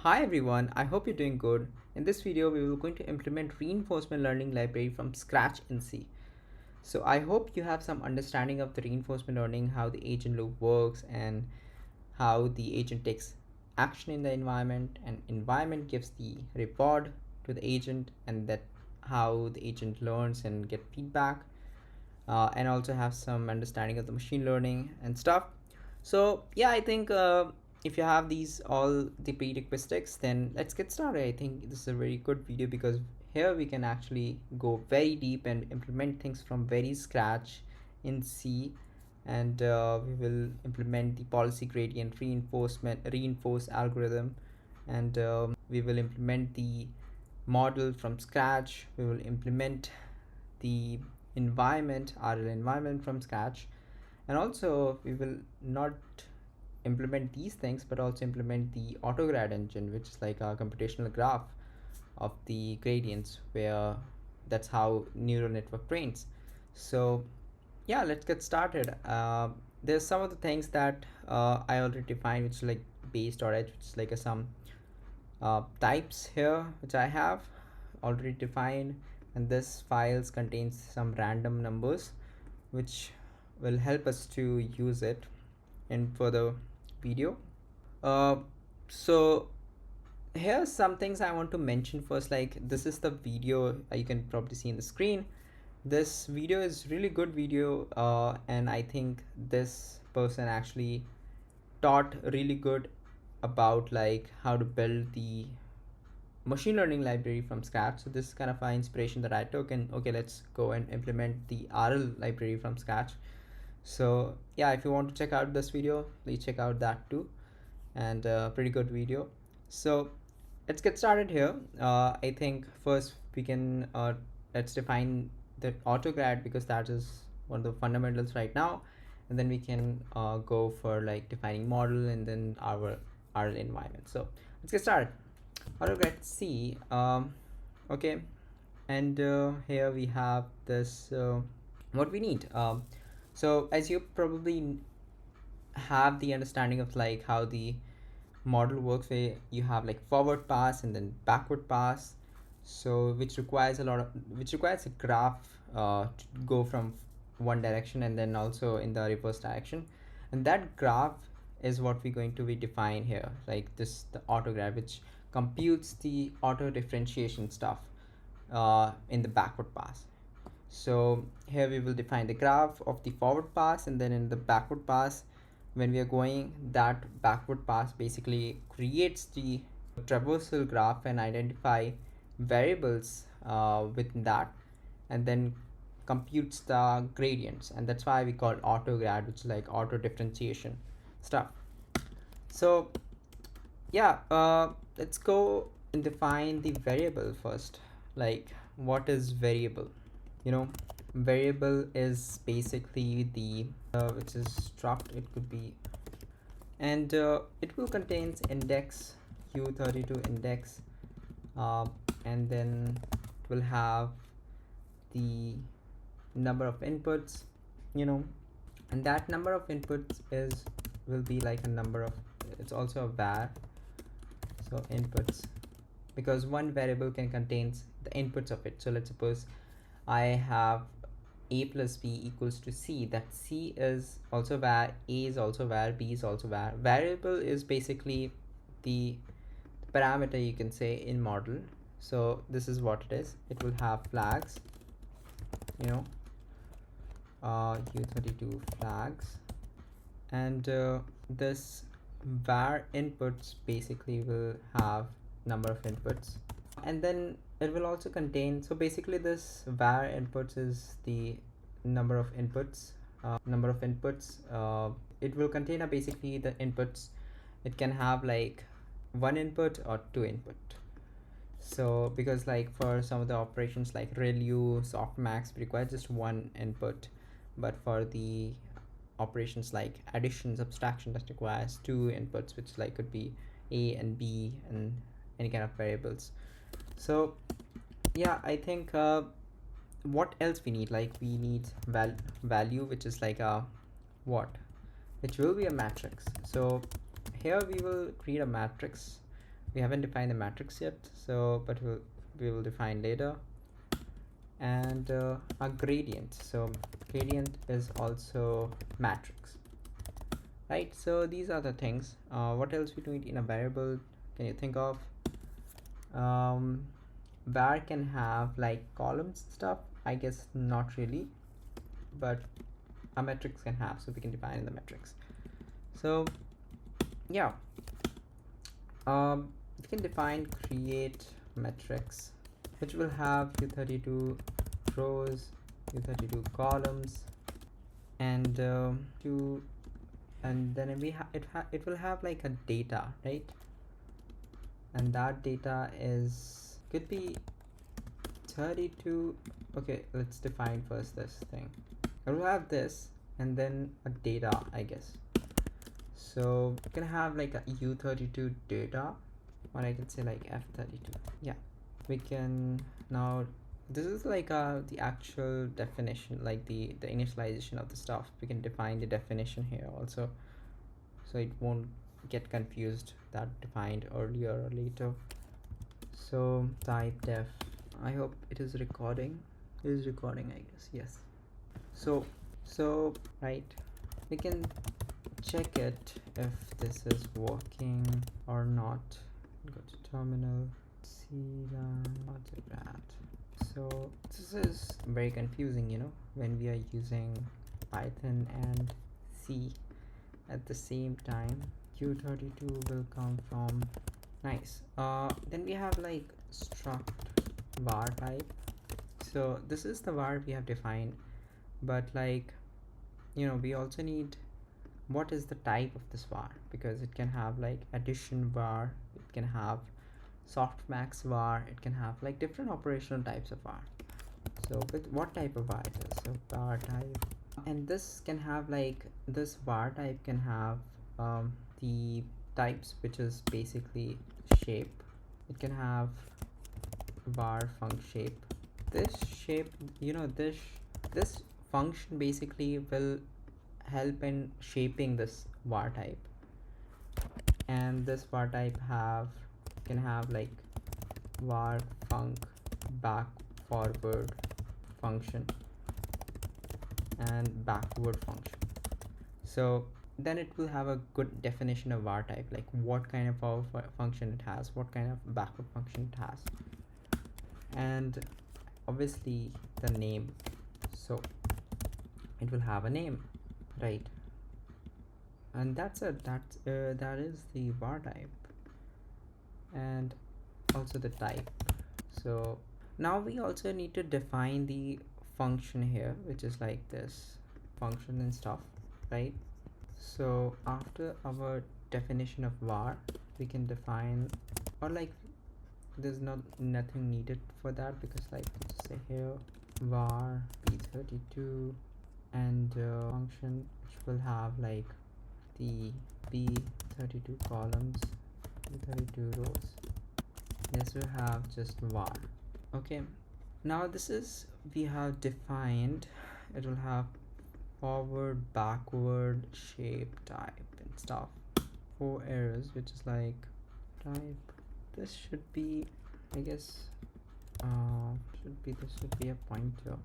Hi everyone, I hope you're doing good. In this video, we will going to implement reinforcement learning library from scratch in C. So I hope you have some understanding of the reinforcement learning, how the agent loop works and how the agent takes action in the environment and environment gives the reward to the agent and that how the agent learns and get feedback and also have some understanding of the machine learning and stuff. So yeah, I think if you have these all the prerequisites, then let's get started. I think this is a very good video because here we can actually go very deep and implement things from very scratch in C, and we will implement the policy gradient reinforce algorithm, and we will implement the model from scratch. We will implement the RL environment from scratch, and also we will not implement these things but also implement the AutoGrad engine, which is like a computational graph of the gradients, where that's how neural network trains. So yeah, let's get started. There's some of the things that I already defined, which is like base storage, which is like some types here which I have already defined, and this files contains some random numbers which will help us to use it in further video. uh, so here's some things I want to mention first. Like, this is the video you can probably see in the screen. This video is really good video, and I think this person actually taught really good about like how to build the machine learning library from scratch. So this is kind of an inspiration that I took, and okay, let's go and implement the RL library from scratch. So yeah, if you want to check out this video, please check out that too, and pretty good video. So let's get started here. I think first we can let's define the AutoGrad because that is one of the fundamentals right now, and then we can go for like defining model and then our RL environment. So let's get started. AutoGrad C. Okay, and here we have this what we need. So as you probably have the understanding of like how the model works, where you have like forward pass and then backward pass, so which requires a graph to go from one direction and then also in the reverse direction, and that graph is what we're going to be define here, like this the AutoGrad, which computes the auto differentiation stuff in the backward pass. So here we will define the graph of the forward pass, and then in the backward pass, when we are going, that backward pass basically creates the traversal graph and identify variables within that, and then computes the gradients, and that's why we call it AutoGrad, which is like auto differentiation stuff. So yeah, let's go and define the variable first. Like, what is variable? you know Variable is basically the which is struct, it could be, and it will contains index u32 index, uh, and then it will have the number of inputs, you know and that number of inputs is will be like a number of, it's also a var. So inputs, because one variable can contains the inputs of it. So let's suppose I have a plus b equals to c, that c is also var, a is also var, b is also var. Variable is basically the parameter, you can say, in model. So this is what it is. It will have flags, you know u32 flags, and this var inputs basically will have number of inputs, and then it will also contain, so basically this var inputs is the number of inputs. It will contain basically the inputs. It can have like one input or two input. So because like for some of the operations like ReLU, softmax require just one input, but for the operations like addition, subtraction, that requires two inputs, which like could be a and b and any kind of variables. So yeah, I think what else we need, like we need value, which is like a what, which will be a matrix. So here we will create a matrix We haven't defined the matrix yet, so but we will define later. And a gradient, so gradient is also matrix, right? So these are the things. What else we do in a variable? Can you think of? Var can have like columns stuff, I guess not really, but a matrix can have, so we can define in the matrix. So yeah, we can define create matrix, which will have u32 rows, u32 columns, and and then it will have like a data, right? And that data is could be 32. Okay, let's define first this thing. It will have this and then a data, I guess. So you can have like a u32 data, or I can say like f32. Yeah, we can now, this is like the actual definition, like the initialization of the stuff. We can define the definition here also, so it won't get confused that defined earlier or later. So type def, I hope it is recording. It is recording, I guess. Yes. So right, we can check it if this is working or not. Go to terminal, see that. So this is very confusing, you know, when we are using Python and C at the same time. u32 will come from, nice. Then we have like struct var type. So this is the var we have defined, but like, you know, we also need what is the type of this var, because it can have like addition var, it can have softmax var, it can have like different operational types of var. So with what type of var it is, so var type, and this can have like, this var type can have the types, which is basically shape. It can have var func shape. This shape, you know, this function basically will help in shaping this var type. And this var type can have like var func back forward function and backward function. So then it will have a good definition of var type, like what kind of function it has, what kind of backward function it has, and obviously the name. So it will have a name, right? And that is the var type, and also the type. So now we also need to define the function here, which is like this function and stuff, right? So after our definition of var, we can define, or like there's nothing needed for that, because like just say here var b32 and function which will have like the b32 columns, b32 rows. This will have just var. Okay, now this is, we have defined, it will have forward, backward, shape, type and stuff. 4 errors, which is like type. This should be, I guess, this should be a pointer.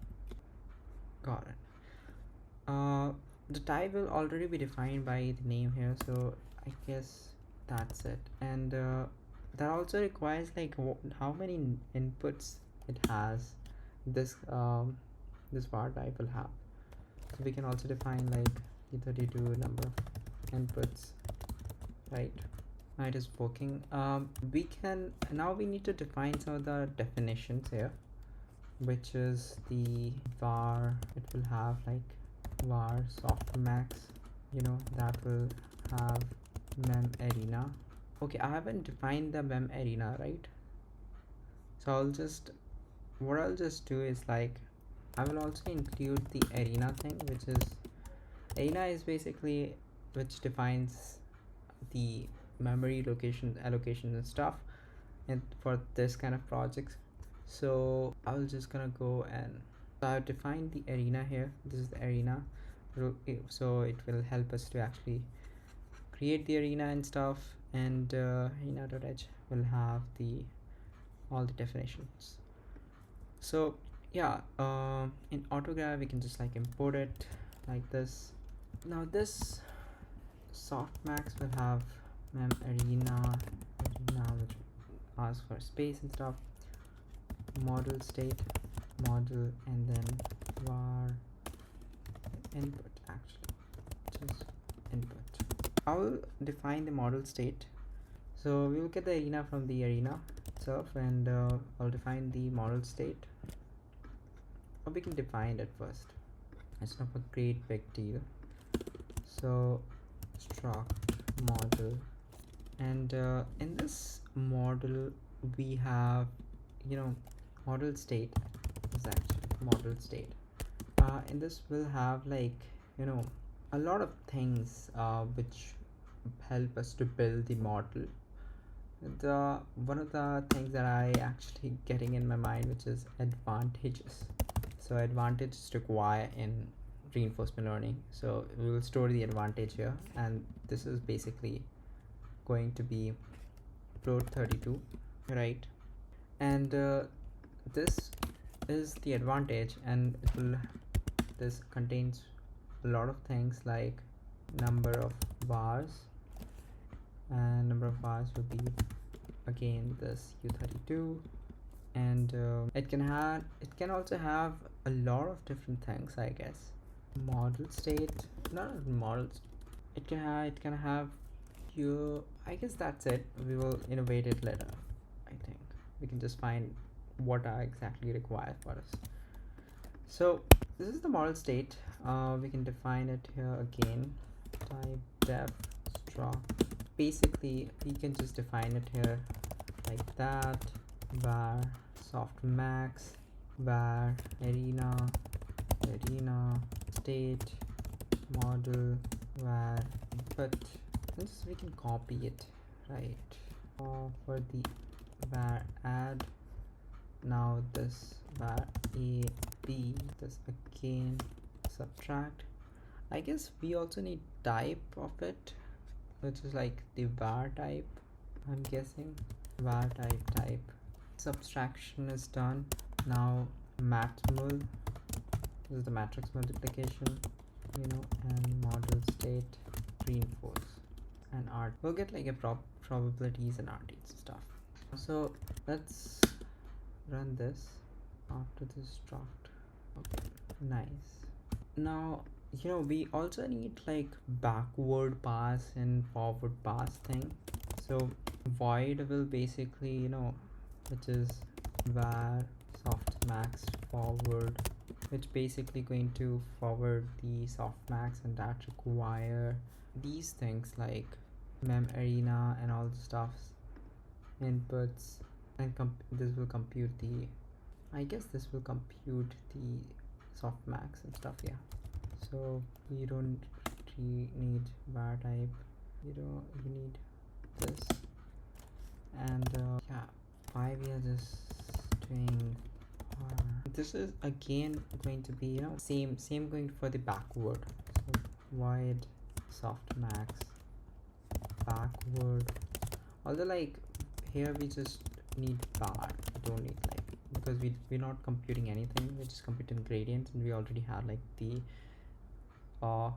Got it. The type will already be defined by the name here, so I guess that's it. And that also requires like how many inputs it has. This this var type will have. So we can also define like the 32 number of inputs, right? Now it is working. We can now, we need to define some of the definitions here, which is the var. It will have like var softmax, you know, that will have mem arena. Okay, I haven't defined the mem arena, right? So what I'll just do is like, I will also include the arena thing, which is, arena is basically which defines the memory location allocation and stuff, and for this kind of projects. So I was just gonna go, and so I've defined the arena here. This is the arena, so it will help us to actually create the arena and stuff. And arena.h, will have the all the definitions. So yeah, in AutoGrad we can just like import it like this. Now this softmax will have mem arena which asks for space and stuff, model state, model, and then var input, actually just input. I'll define the model state. So we will get the arena from the arena itself, and I'll define the model state, or we can define it first. It's not a great big deal. So struct model, and in this model we have, model state is actually model state. In this we'll have like, a lot of things which help us to build the model. The one of the things that I actually getting in my mind, which is advantages. So advantages require in reinforcement learning, so we will store the advantage here, and this is basically going to be float 32, right? And this is the advantage, and this contains a lot of things like number of vars, and number of vars will be again this u32, and it can also have a lot of different things, I guess. Model state, not models, it can have you, I guess that's it. We will innovate it later. I think we can just find what are exactly required for us. So this is the model state. We can define it here again, type def struct. Basically we can just define it here like that, var softmax, var arena state, model, var input, and just we can copy it, right? For the var add, now this var a b, this again subtract. I guess we also need type of it, which is like the var type, I'm guessing. Var type subtraction is done. Now matmul, this is the matrix multiplication, and model state reinforce and art. We'll get like a probabilities and RTs and stuff. So let's run this after this struct. Okay, nice. Now we also need like backward pass and forward pass thing. So void will basically, which is var softmax forward, which basically going to forward the softmax, and that require these things like mem arena and all the stuffs, inputs, and this will compute the, I guess this will compute the softmax and stuff. Yeah, so you don't need var type, you need this, and yeah, why we are just doing this is again going to be, same going for the backward. So void softmax backward, although like here we just need bar, we don't need like, because we're not computing anything, we're just computing gradients, and we already have like the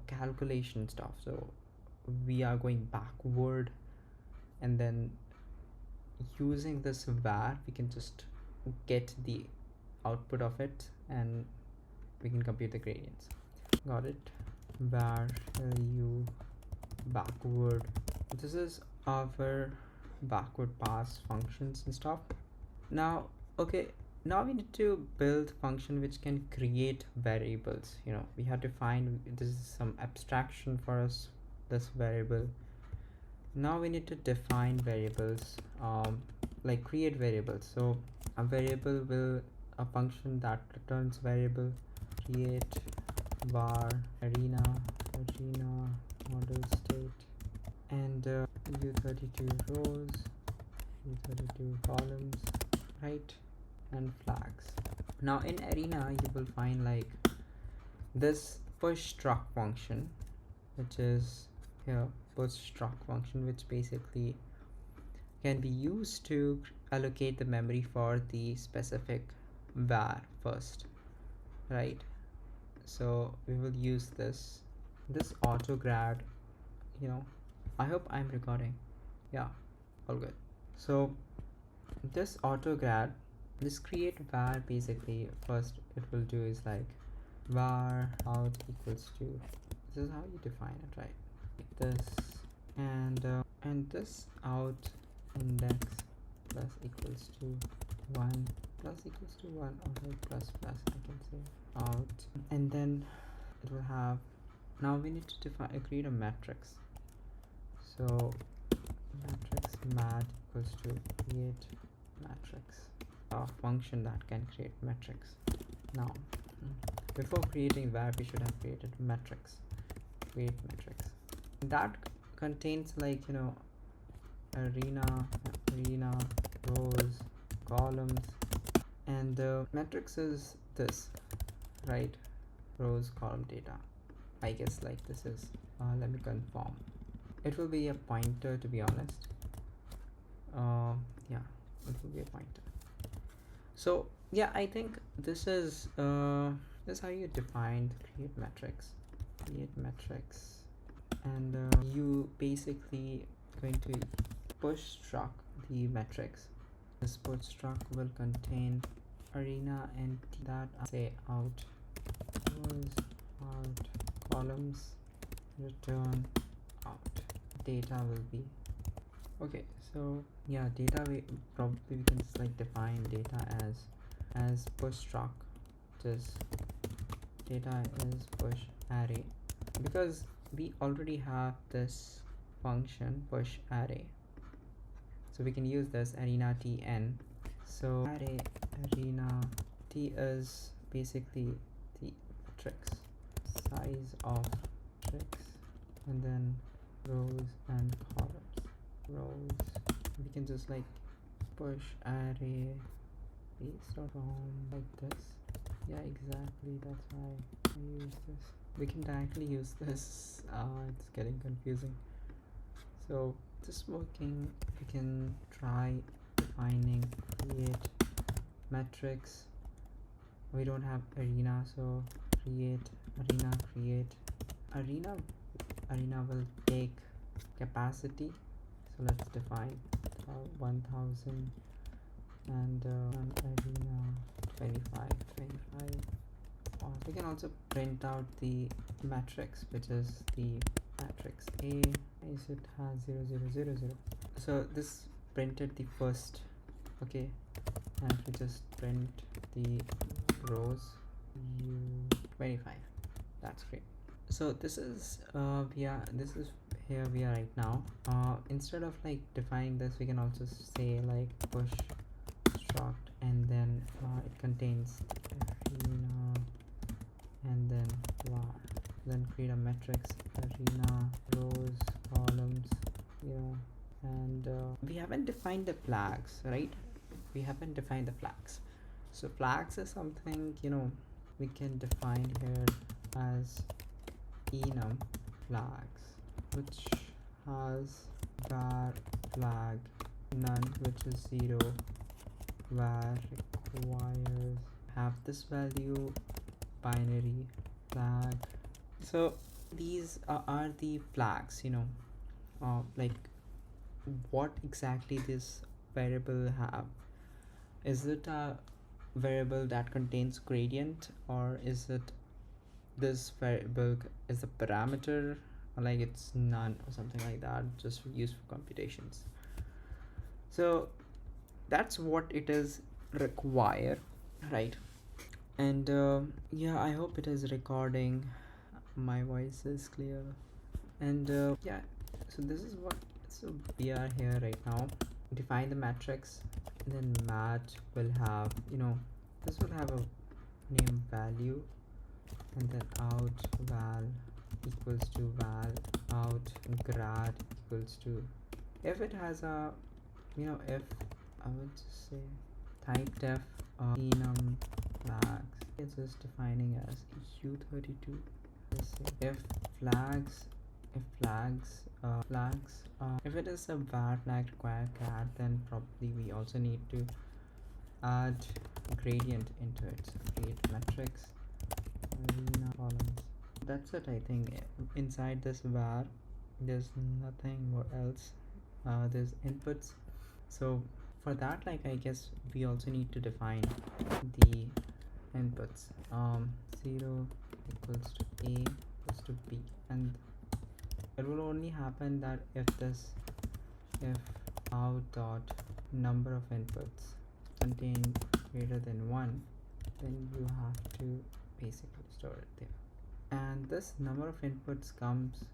calculation stuff. So we are going backward, and then using this var we can just get the output of it, and we can compute the gradients. Got it. Var lu backward, this is our backward pass functions and stuff. Now okay, now we need to build function which can create variables. We have to find, this is some abstraction for us, this variable. Now we need to define variables, like create variables. So a variable will, a function that returns variable, create var arena model state, and u32 rows, u32 columns, right, and flags. Now in arena you will find like this push struct function, which is here, push struct function, which basically can be used to allocate the memory for the specific var first, right? So we will use this autograd, you know. I hope I'm recording. Yeah, all good. So this autograd, this create var, basically first it will do is like var out equals to, this is how you define it, right? Like this, and this out index plus equals to 1 plus equals to 1, or like plus plus I can say out, and then it will have, now we need to define create a matrix. So matrix mat equals to create matrix, a function that can create matrix. Now before creating var we should have created matrix, create matrix that contains like, you know, arena rows, columns, and the matrix is this, right? Rows, column, data. I guess like this is let me confirm, it will be a pointer, to be honest. Yeah, it will be a pointer. So yeah, I think this is how you define the create matrix. And you basically going to push struct the matrix. This push struct will contain arena and that say out rows, out columns, return out. Data will be okay. So yeah, data we can just like define data as push struct. This data is push array, because we already have this function push array, so we can use this arena tn. So array arena t is basically the matrix, size of matrix, and then rows and columns. Rows, we can just like push array based on like this. Yeah, exactly, that's why I use this. We can directly use this. It's getting confusing. So this working, we can try defining create matrix. We don't have arena, so create arena will take capacity. So let's define 1000 and arena 25. We can also print out the matrix, which is the matrix A is it has 0 0 0 0. So this printed the first, okay, and if we just print the rows u25, that's great. So this is this is here we are right now. Instead of like defining this, we can also say like push struct, and then it contains arena and then var, then create a matrix arena rows, columns, yeah, and we haven't defined the flags, right? We haven't defined the flags. So flags is something, you know, we can define here as enum flags, which has var flag none, which is 0, var requires have this value, binary flag. So these are the flags, you know, like what exactly this variable have. Is it a variable that contains gradient, or is it this variable is a parameter, or like it's none or something like that, just used for computations? So that's what it is require, right? And yeah, I hope it is recording, my voice is clear. And yeah, so this is what, so we are here right now. Define the matrix, and then mat will have, you know, this will have a name value, and then out val equals to val out grad equals to, if it has a, you know, if I would just say type def enum flags, it's just defining as u32. Let's say if flags if if it is a var flag require cat, then probably we also need to add gradient into it. So create metrics arena columns. That's it. I think inside this var there's nothing more else. There's inputs. So for that, like, I guess we also need to define the inputs. 0 equals to a equals to b, and it will only happen that if out dot number of inputs contain greater than 1, then you have to basically store it there. And this number of inputs comes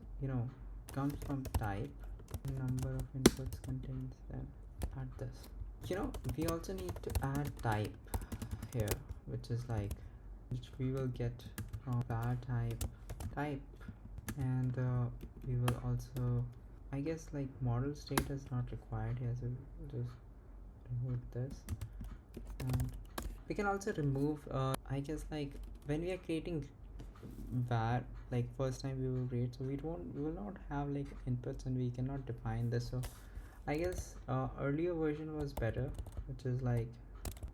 from type number of inputs contains, then add this. We also need to add type here, which is like, which we will get from var type, and we will also, I guess, like, model state is not required here, so we'll just remove this. And we can also remove I guess, like, when we are creating var, like, first time we will create, so we will not have like inputs and we cannot define this. So I guess earlier version was better, which is like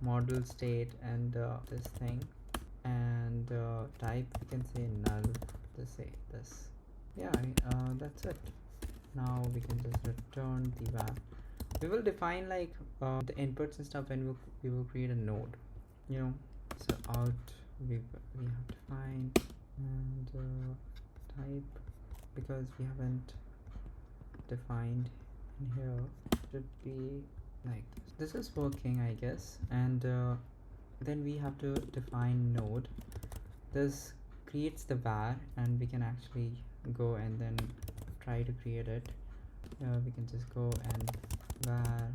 model state and this thing, and type we can say null, just say this. Yeah, that's it. Now we can just return the var. We will define like the inputs and stuff when we will create a node, so out we have to find, and type, because we haven't defined in here, should be like this is working, I guess. And then we have to define node. This creates the var, and we can actually go and then try to create it. We can just go and var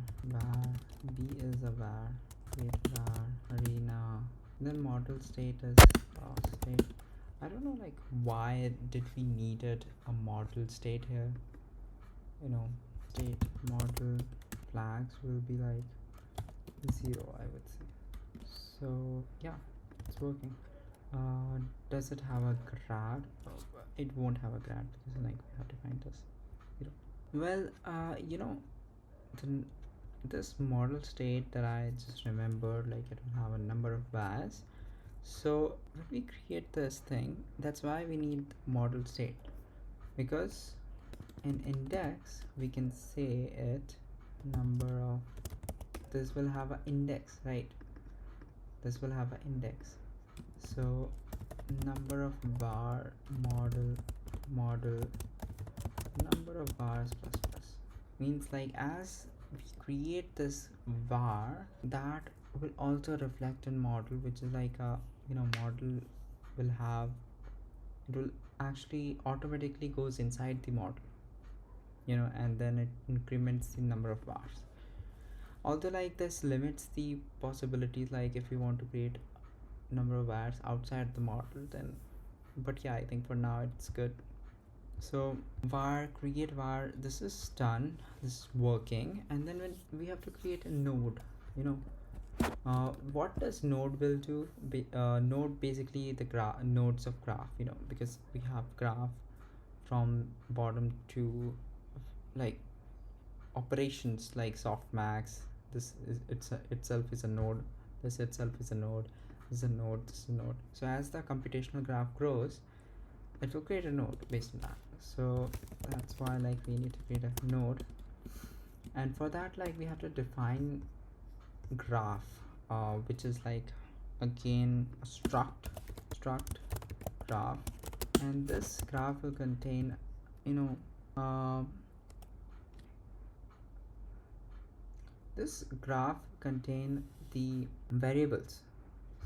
b is a var, create var arena, then model state is state. I don't know, like, why did we needed a model state here. State model flags will be like 0, I would say. So yeah, it's working. Does it have a grad? It won't have a grad, because like we have to find this. Well, this model state that I just remembered, like, it will have a number of vars. So when we create this thing, that's why we need model state, because in index we can say it number of, this will have an index, right? This will have an index. So number of var model number of vars plus means, like, as we create this var, that will also reflect in model, which is like a model will have, it will actually automatically goes inside the model, and then it increments the number of vars. Although, like, this limits the possibilities, like if you want to create number of vars outside the model, then, but yeah, I think for now it's good. So var create var, this is done, this is working. And then when we have to create a node, what does node will do? Node basically the nodes of graph, because we have graph from bottom to, like, operations like softmax. This is itself is a node, this itself is a node, this is a node, this is a node. So as the computational graph grows, it will create a node based on that. So that's why, like, we need to create a node, and for that, like, we have to define graph, which is like, again, a struct graph, and this graph will contain this graph contain the variables.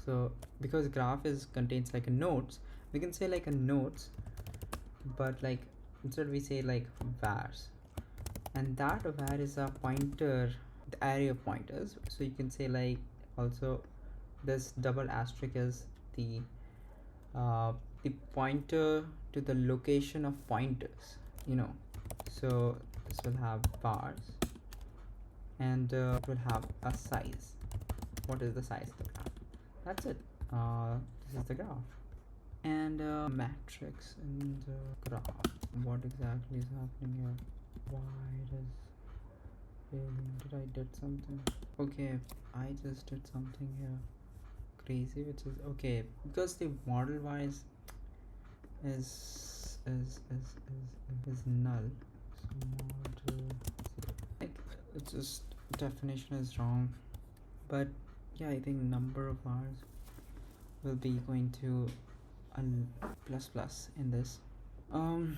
So because graph is contains like a nodes, we can say like a nodes, but like instead we say like vars, and that var is a pointer, the array of pointers. So you can say, like, also this double asterisk is the pointer to the location of pointers, so this will have vars, and it will have a size. What is the size of the graph? That's it. This is the graph. and matrix in the graph. What exactly is happening here? Why it is failing? Did I did something? Okay, I just did something here crazy, which is okay because the model wise is null. So model like it's just definition is wrong, but yeah, I think number of hours will be going to a plus plus in this. um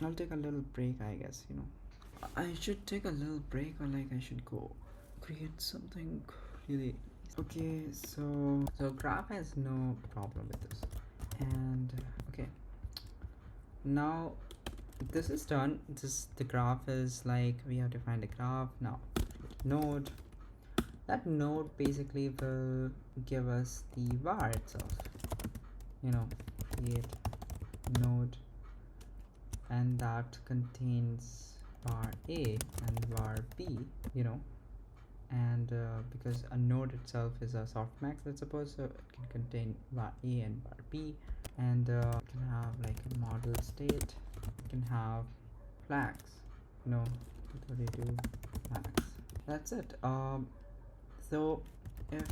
I'll take a little break, I guess, I should take a little break, or like I should go create something really. Okay, so graph has no problem with this, and okay, now this is done. The graph is like we have defined a graph now. Node, that node basically will give us the var itself. Create node, and that contains var a and var b. And because a node itself is a softmax, let's suppose, so it can contain var a and var b, and it can have like a model state, it can have flags, 232 flags. That's it. So if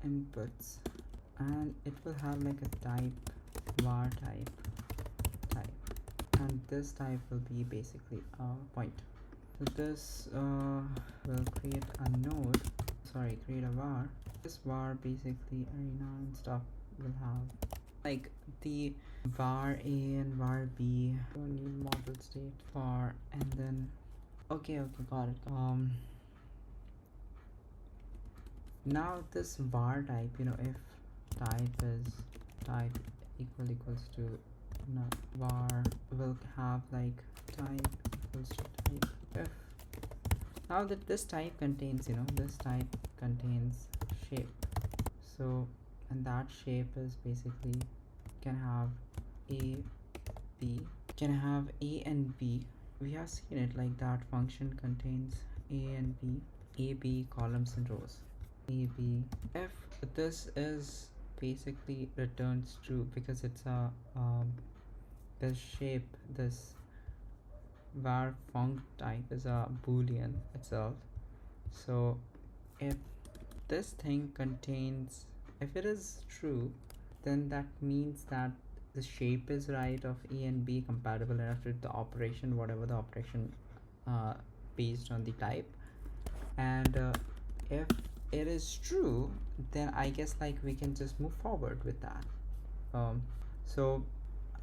inputs, and it will have like a type, var type, and this type will be basically a pointer. So this will create a node, create a var. This var basically arena and stuff will have like the var a and var b. Don't need model state var, and then okay, got it. Now this var type, if type equals to var will have like type equals to type if. Now that this type contains, this type contains shape, so, and that shape is basically can have a b, can have a and b. We have seen it like that function contains a and b, a b columns and rows, a b. If this is basically returns true because it's a this shape, this var func type is a boolean itself. So if this thing contains, if it is true, then that means that the shape is right of a and b compatible enough with the operation, whatever the operation based on the type. And if it is true, then I guess like we can just move forward with that. So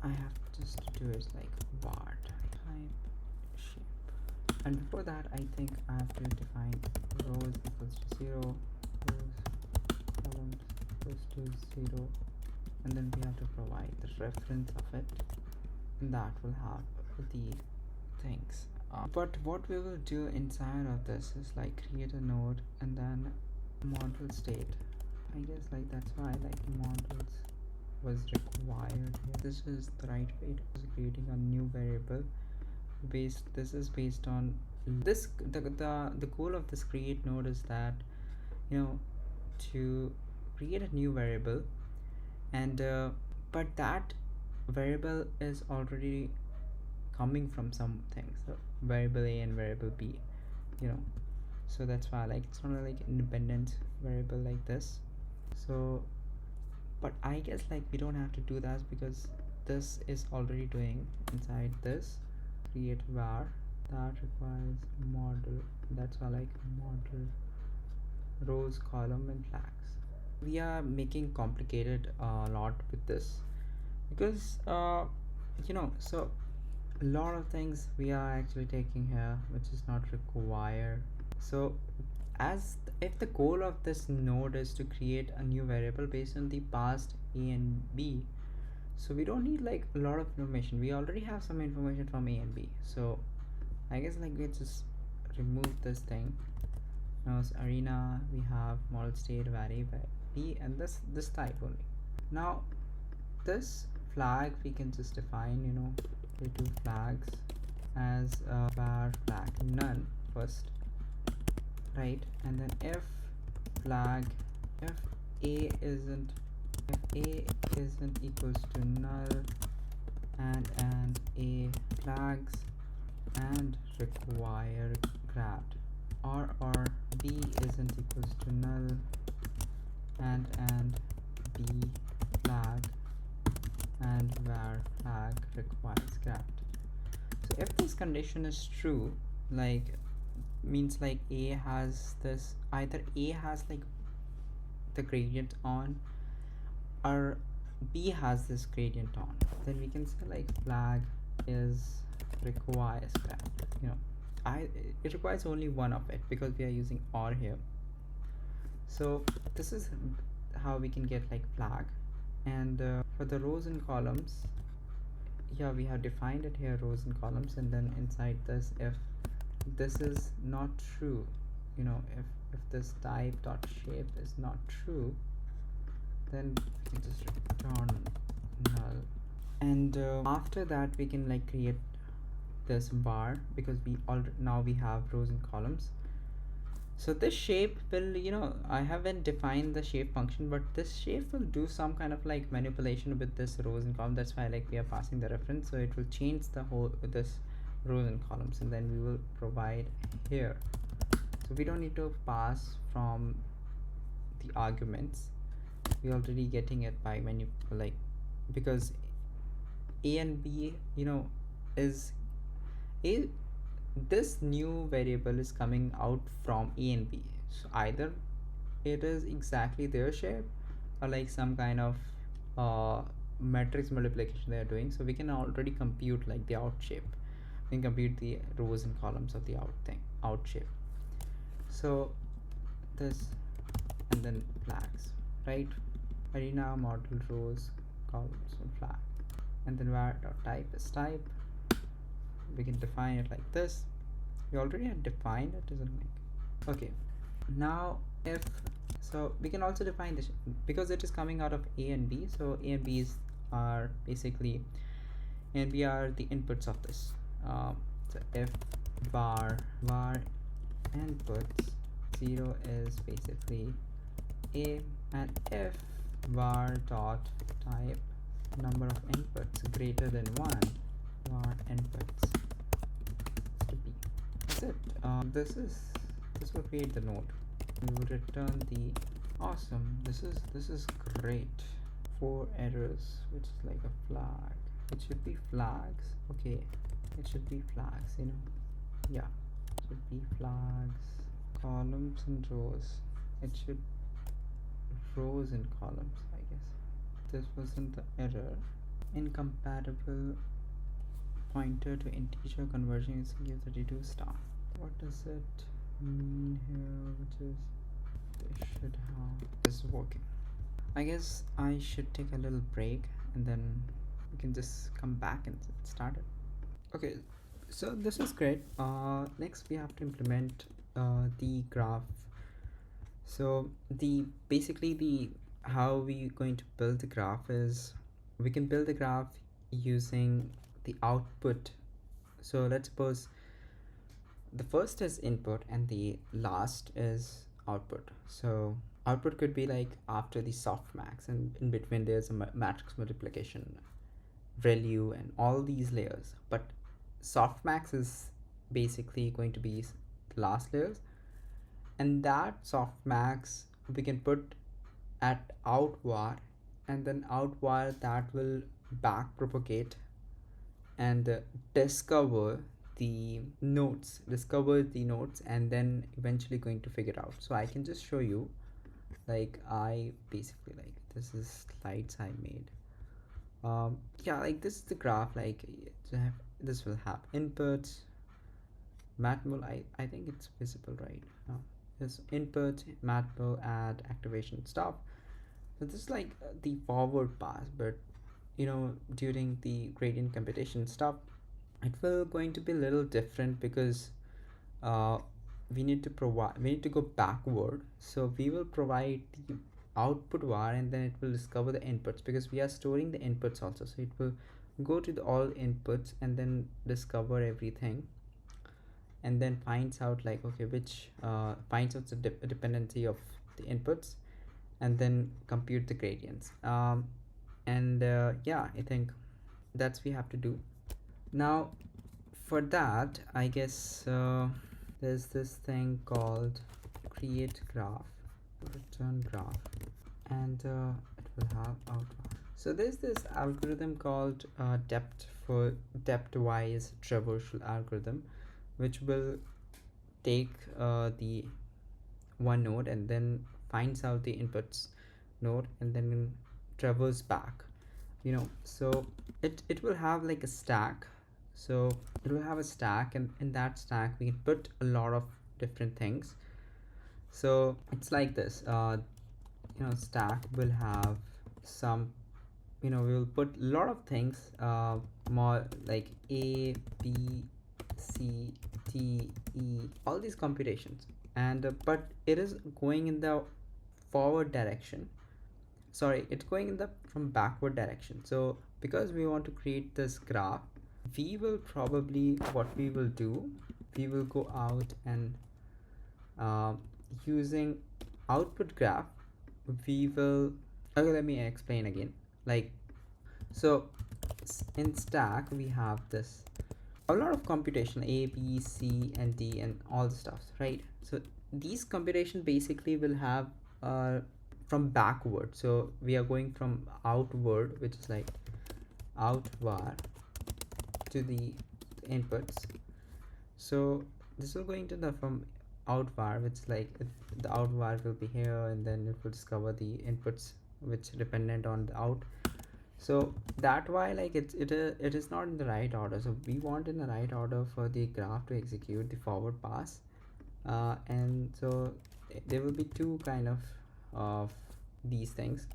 I have just to do is like var type shape, and before that I think I have to define rows equals to 0, rows columns equals to 0, and then we have to provide the reference of it, and that will have the things. But what we will do inside of this is like create a node and then model state. I guess like that's why like models was required here. This is the right way to creating a new variable. This is based on this. The goal of this create node is that to create a new variable, and but that variable is already coming from something, so variable a and variable b, so that's why like it's not like independent variable like this. So but I guess like we don't have to do that because this is already doing inside this create var that requires model. That's why like model rows column and flags. We are making complicated a lot with this because so a lot of things we are actually taking here which is not required. So if the goal of this node is to create a new variable based on the past a and b, so we don't need like a lot of information. We already have some information from a and b, so I guess like we just remove this thing. Now it's arena, we have model state var a b, and this type only. Now this flag we can just define, the two flags as var flag none first, right? And then flag if a isn't equals to null, and a flags and require grabbed, or b isn't equals to null, and b flag and var flag requires grabbed. So if this condition is true, like means like a has this, either a has like the gradient on, or b has this gradient on, then we can say like flag is requires grabbed. I it requires only one of it because we are using or here. So this is how we can get like flag. And for the rows and columns, yeah, we have defined it here, rows and columns, and then inside this, if this is not true, if this type dot shape is not true, then we can just return null. And after that we can like create this bar, because now we have rows and columns. So this shape will, I haven't defined the shape function, but this shape will do some kind of like manipulation with this rows and columns. That's why like we are passing the reference, so it will change the whole this rows and columns, and then we will provide here. So we don't need to pass from the arguments, we're already getting it by like, because a and b, is a this new variable is coming out from a and b. So either it is exactly their shape, or like some kind of matrix multiplication they are doing. So we can already compute like the out shape, we can compute the rows and columns of the out shape. So this, and then flags, right? Arena model rows, columns, and flag, and then var dot type is type. We can define it like this. We already had defined it, isn't it? Okay, now if so we can also define this, because it is coming out of a and b. So a and b are basically, a and b are the inputs of this. So if var inputs 0 is basically a, and if var dot type number of inputs greater than 1, var inputs to b. That's it. This will create the node. We will return the awesome. This is great. 4 errors, which is like a flag. It should be flags. Okay, it should be flags. Yeah, it should be flags. Columns and rows. It should rows and columns, I guess. This wasn't the error. Incompatible pointer to integer conversion is give 32 star. What does it mean here? Which is they should have this is working. I guess I should take a little break, and then we can just come back and start it. Okay, so this is great. Next we have to implement the graph. So basically the how we going to build the graph is, we can build the graph using the output. So let's suppose the first is input and the last is output. So output could be like after the softmax, and in between there's a matrix multiplication, ReLU, and all these layers. But softmax is basically going to be the last layers, and that softmax we can put at outvar, and then outvar that will back propagate and discover the nodes, and then eventually going to figure out. So I can just show you, like I basically, like this is slides I made. Yeah, like this is the graph. Like this will have inputs, matmul. I think it's visible, right? This input, matmul, add, activation, stuff. So this is like the forward pass, but during the gradient computation stuff, it will going to be a little different, because we need to go backward. So we will provide the output var, and then it will discover the inputs, because we are storing the inputs also. So it will go to the all inputs and then discover everything, and then finds out like, okay, which finds out the dependency of the inputs, and then compute the gradients. And yeah, I think that's we have to do. Now for that, I guess there's this thing called create graph, return graph, and it will have output. So there's this algorithm called depth-wise traversal algorithm, which will take the one node and then finds out the inputs node and then traverse back, so it will have like a stack. So it will have a stack, and in that stack we can put a lot of different things. So it's like this, stack will have some, we will put a lot of things, more like A, B, C, D, E, all these computations. And but it is going in the forward direction. Sorry, it's going in the from backward direction. So because we want to create this graph, we will probably, what we will do, we will go out and uh, using output graph, we will, okay, let me explain again. Like, so in stack we have this a lot of computation, A, B, C, and D, and all the stuff, right? So these computation basically will have from backward. So we are going from outward, which is like out var, to the inputs. So this will going to the from out var, which is like the out var will be here, and then it will discover the inputs which dependent on the out. So that why like it is not in the right order. So we want in the right order for the graph to execute the forward pass, and so there will be two kind of these things,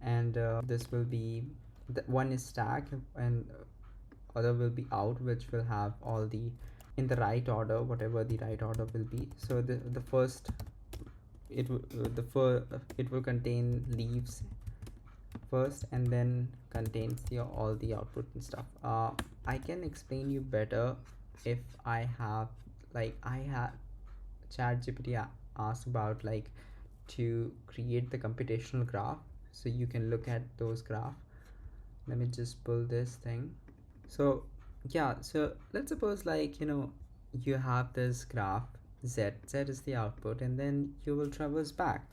and this will be, the one is stack, and other will be out, which will have all the in the right order, whatever the right order will be. So the first, it will contain leaves first, and then contains the all the output and stuff. I can explain you better if I have, like, I have ChatGPT asked about like to create the computational graph, so you can look at those graph. Let me just pull this thing. So yeah, so let's suppose like, you have this graph, z is the output, and then you will traverse back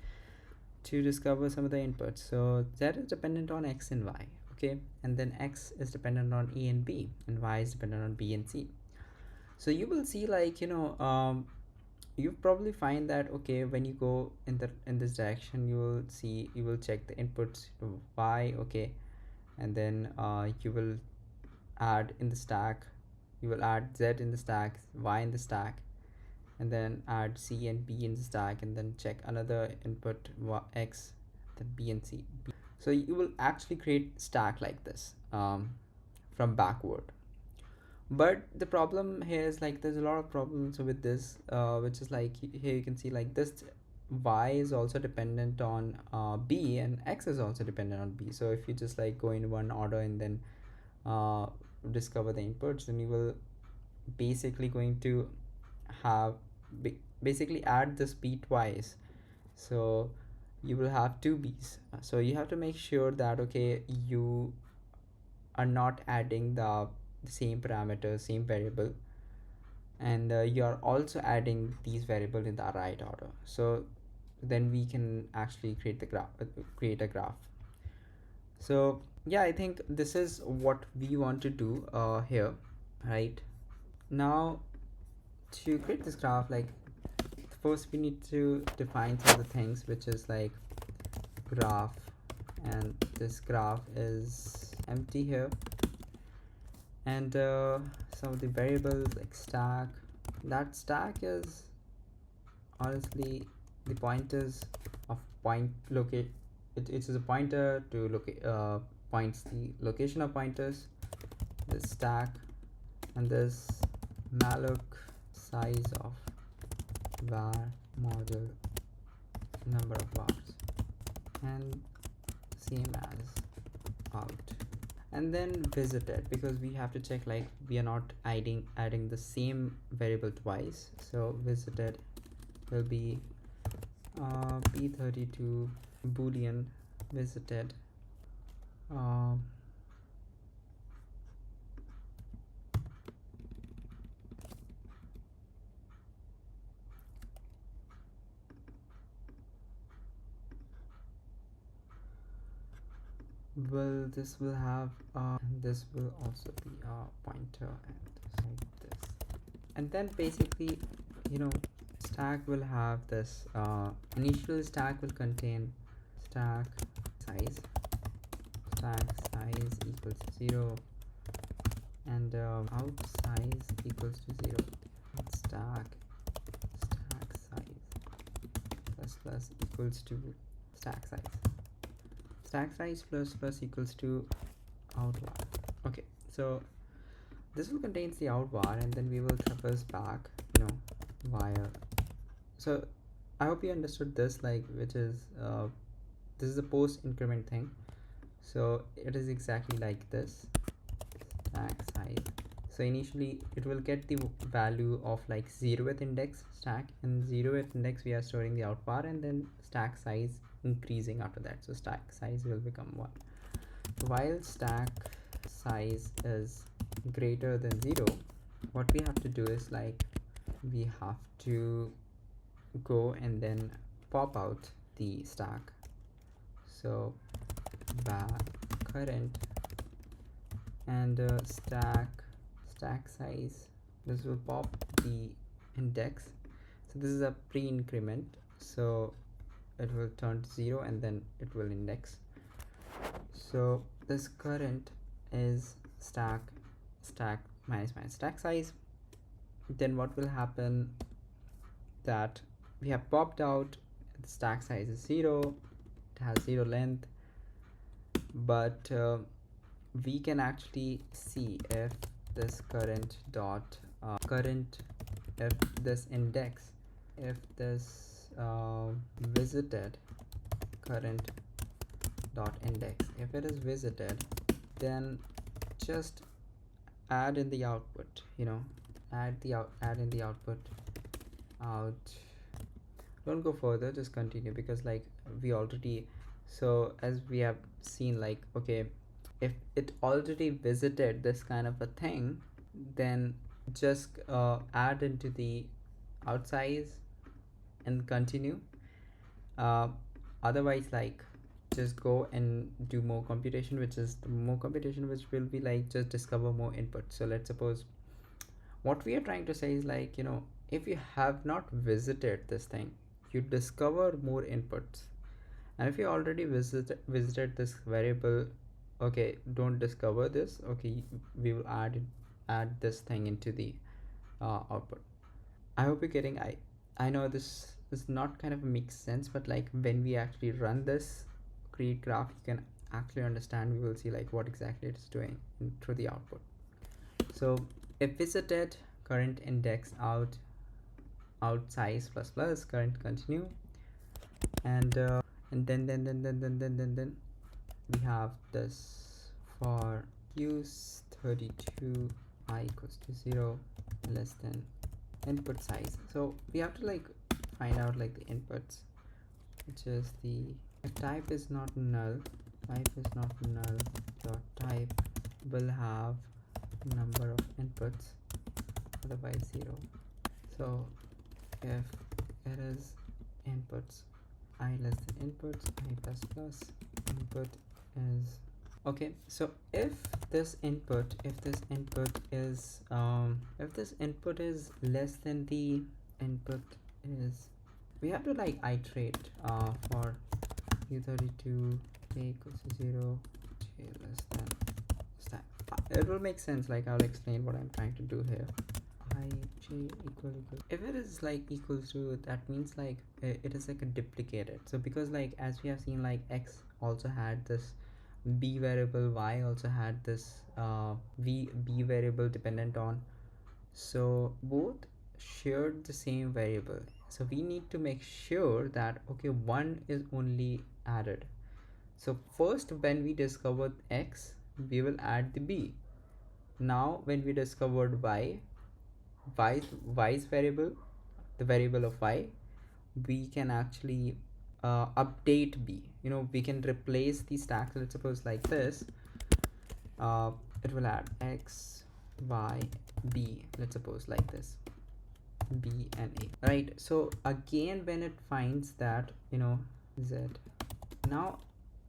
to discover some of the inputs. So z is dependent on x and y, okay, and then x is dependent on a and b, and y is dependent on b and c. So you will see like, you probably find that, okay, when you go in this direction, you will check the inputs y, okay, and then you will add in the stack, you will add z in the stack, y in the stack, and then add c and b in the stack, and then check another input x, then b and c. So you will actually create stack like this, from backward. But the problem here is like there's a lot of problems with this, which is like here you can see like this y is also dependent on b, and x is also dependent on b. So if you just like go in one order and then discover the inputs, then you will basically going to have basically add this b twice. So you will have two b's. So you have to make sure that, okay, you are not adding the same parameter, same variable, and you are also adding these variables in the right order. So then we can actually create the graph, create a graph. So yeah, I think this is what we want to do here, right? Now to create this graph, like first we need to define some of the things, which is like graph, and this graph is empty here, and some of the variables like stack. That stack is honestly the pointers of point locate. It is a pointer to locate, points the location of pointers. This stack, and this malloc size of var model number of bars. and same as out, and then visited, because we have to check like we are not adding the same variable twice. So visited will be p32 boolean visited. um, well, this will have this will also be a pointer, and like this. And then basically, you know, stack will have this initial stack will contain stack size, stack size equals 0, and out size equals to 0. Stack size plus equals to stack size. Stack size plus equals to out var. Okay, so this will contains the out var, and then we will traverse back, you know, via. So I hope you understood this, like, which is this is a post increment thing. So it is exactly like this. Stack size, so initially it will get the value of like 0th index stack, and 0th index we are storing the out var, and then stack size increasing after that, so stack size will become 1. While stack size is greater than 0, what we have to do is like we have to go and then pop out the stack. So back current and stack size, this will pop the index. So this is a pre-increment, so it will turn to 0 and then it will index. So this current is stack minus stack size. Then what will happen, that we have popped out the stack size is 0, it has 0 length, but we can actually see if this current dot if this index, if this visited current dot index, if it is visited, then just add in the output, you know, add in the output out. Don't go further, just continue, because like we already, so as we have seen, like, okay, if it already visited this kind of a thing, then just add into the out size and continue. Otherwise, like, just go and do more computation, which is the more computation which will be like just discover more input. So let's suppose what we are trying to say is like, you know, if you have not visited this thing, you discover more inputs. And if you already visited this variable, okay, don't discover this, okay, we will add this thing into the output. I hope you're getting. I know this is not kind of makes sense, but like when we actually run this create graph, you can actually understand. We will see like what exactly it's doing through the output. So if visited current index out size plus current continue, and then we have this for use 32 I equals to 0 less than input size. So we have to like find out like the inputs, which is the type is not null, dot type will have number of inputs, otherwise 0. So if it is inputs I less than inputs I plus plus, input is okay. So if this input is if this input is less than the input is, we have to like iterate for u32 k equals to 0, j less than stack. It will make sense, like I'll explain what I'm trying to do here. I j equal, if it is like equals to, that means like it is like a duplicated. So because like as we have seen, like x also had this b variable, y also had this b variable dependent on, so both shared the same variable. So we need to make sure that okay, 1 is only added. So first when we discovered x, we will add the b. Now when we discovered y's variable, the variable of y, we can actually update b. We can replace the stack. Let's suppose like this. It will add x, y, b. Let's suppose like this, b and a, right? So again, when it finds that z, now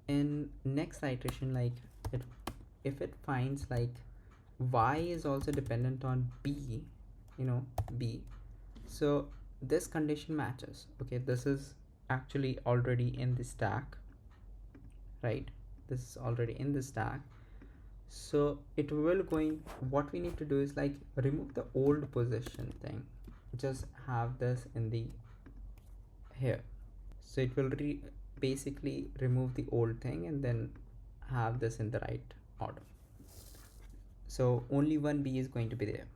in next iteration, like if it finds like y is also dependent on b, b, so this condition matches. Okay, this is actually already in the stack, right? This is already in the stack. So it will going, what we need to do is like remove the old position thing, just have this in the here. So it will basically remove the old thing and then have this in the right order. So only one b is going to be there.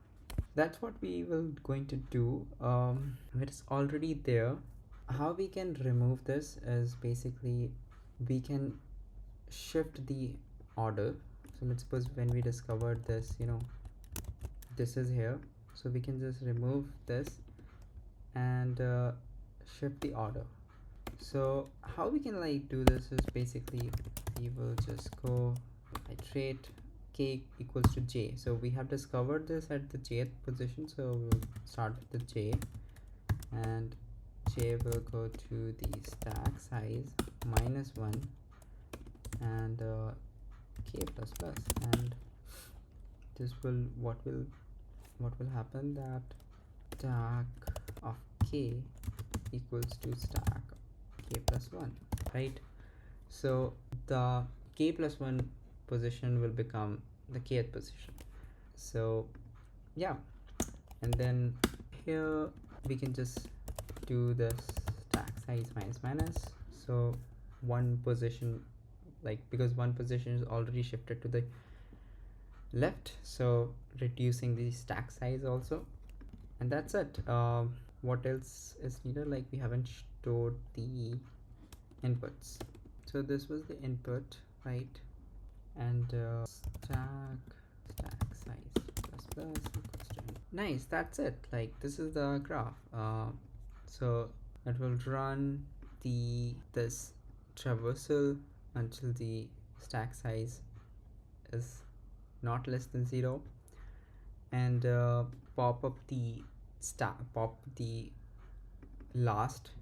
That's what we will going to do. It's already there. How we can remove this is basically we can shift the order. So let's suppose when we discovered this, this is here, so we can just remove this and shift the order. So how we can like do this is basically we will just go iterate k equals to j. So we have discovered this at the jth position, so we'll start with the j, and j will go to the stack size -1 and k plus plus, and this will what will happen, that stack of k equals to stack k plus 1, right? So the k plus 1 position will become the kth position. So yeah, and then here we can just do this stack size minus. So one position, like because one position is already shifted to the left, so reducing the stack size also, and that's it. What else is needed? Like we haven't stored the inputs. So this was the input, right? And stack size plus plus equals to nice. That's it. Like this is the graph. So it will run this traversal until the stack size is not less than 0, and pop the last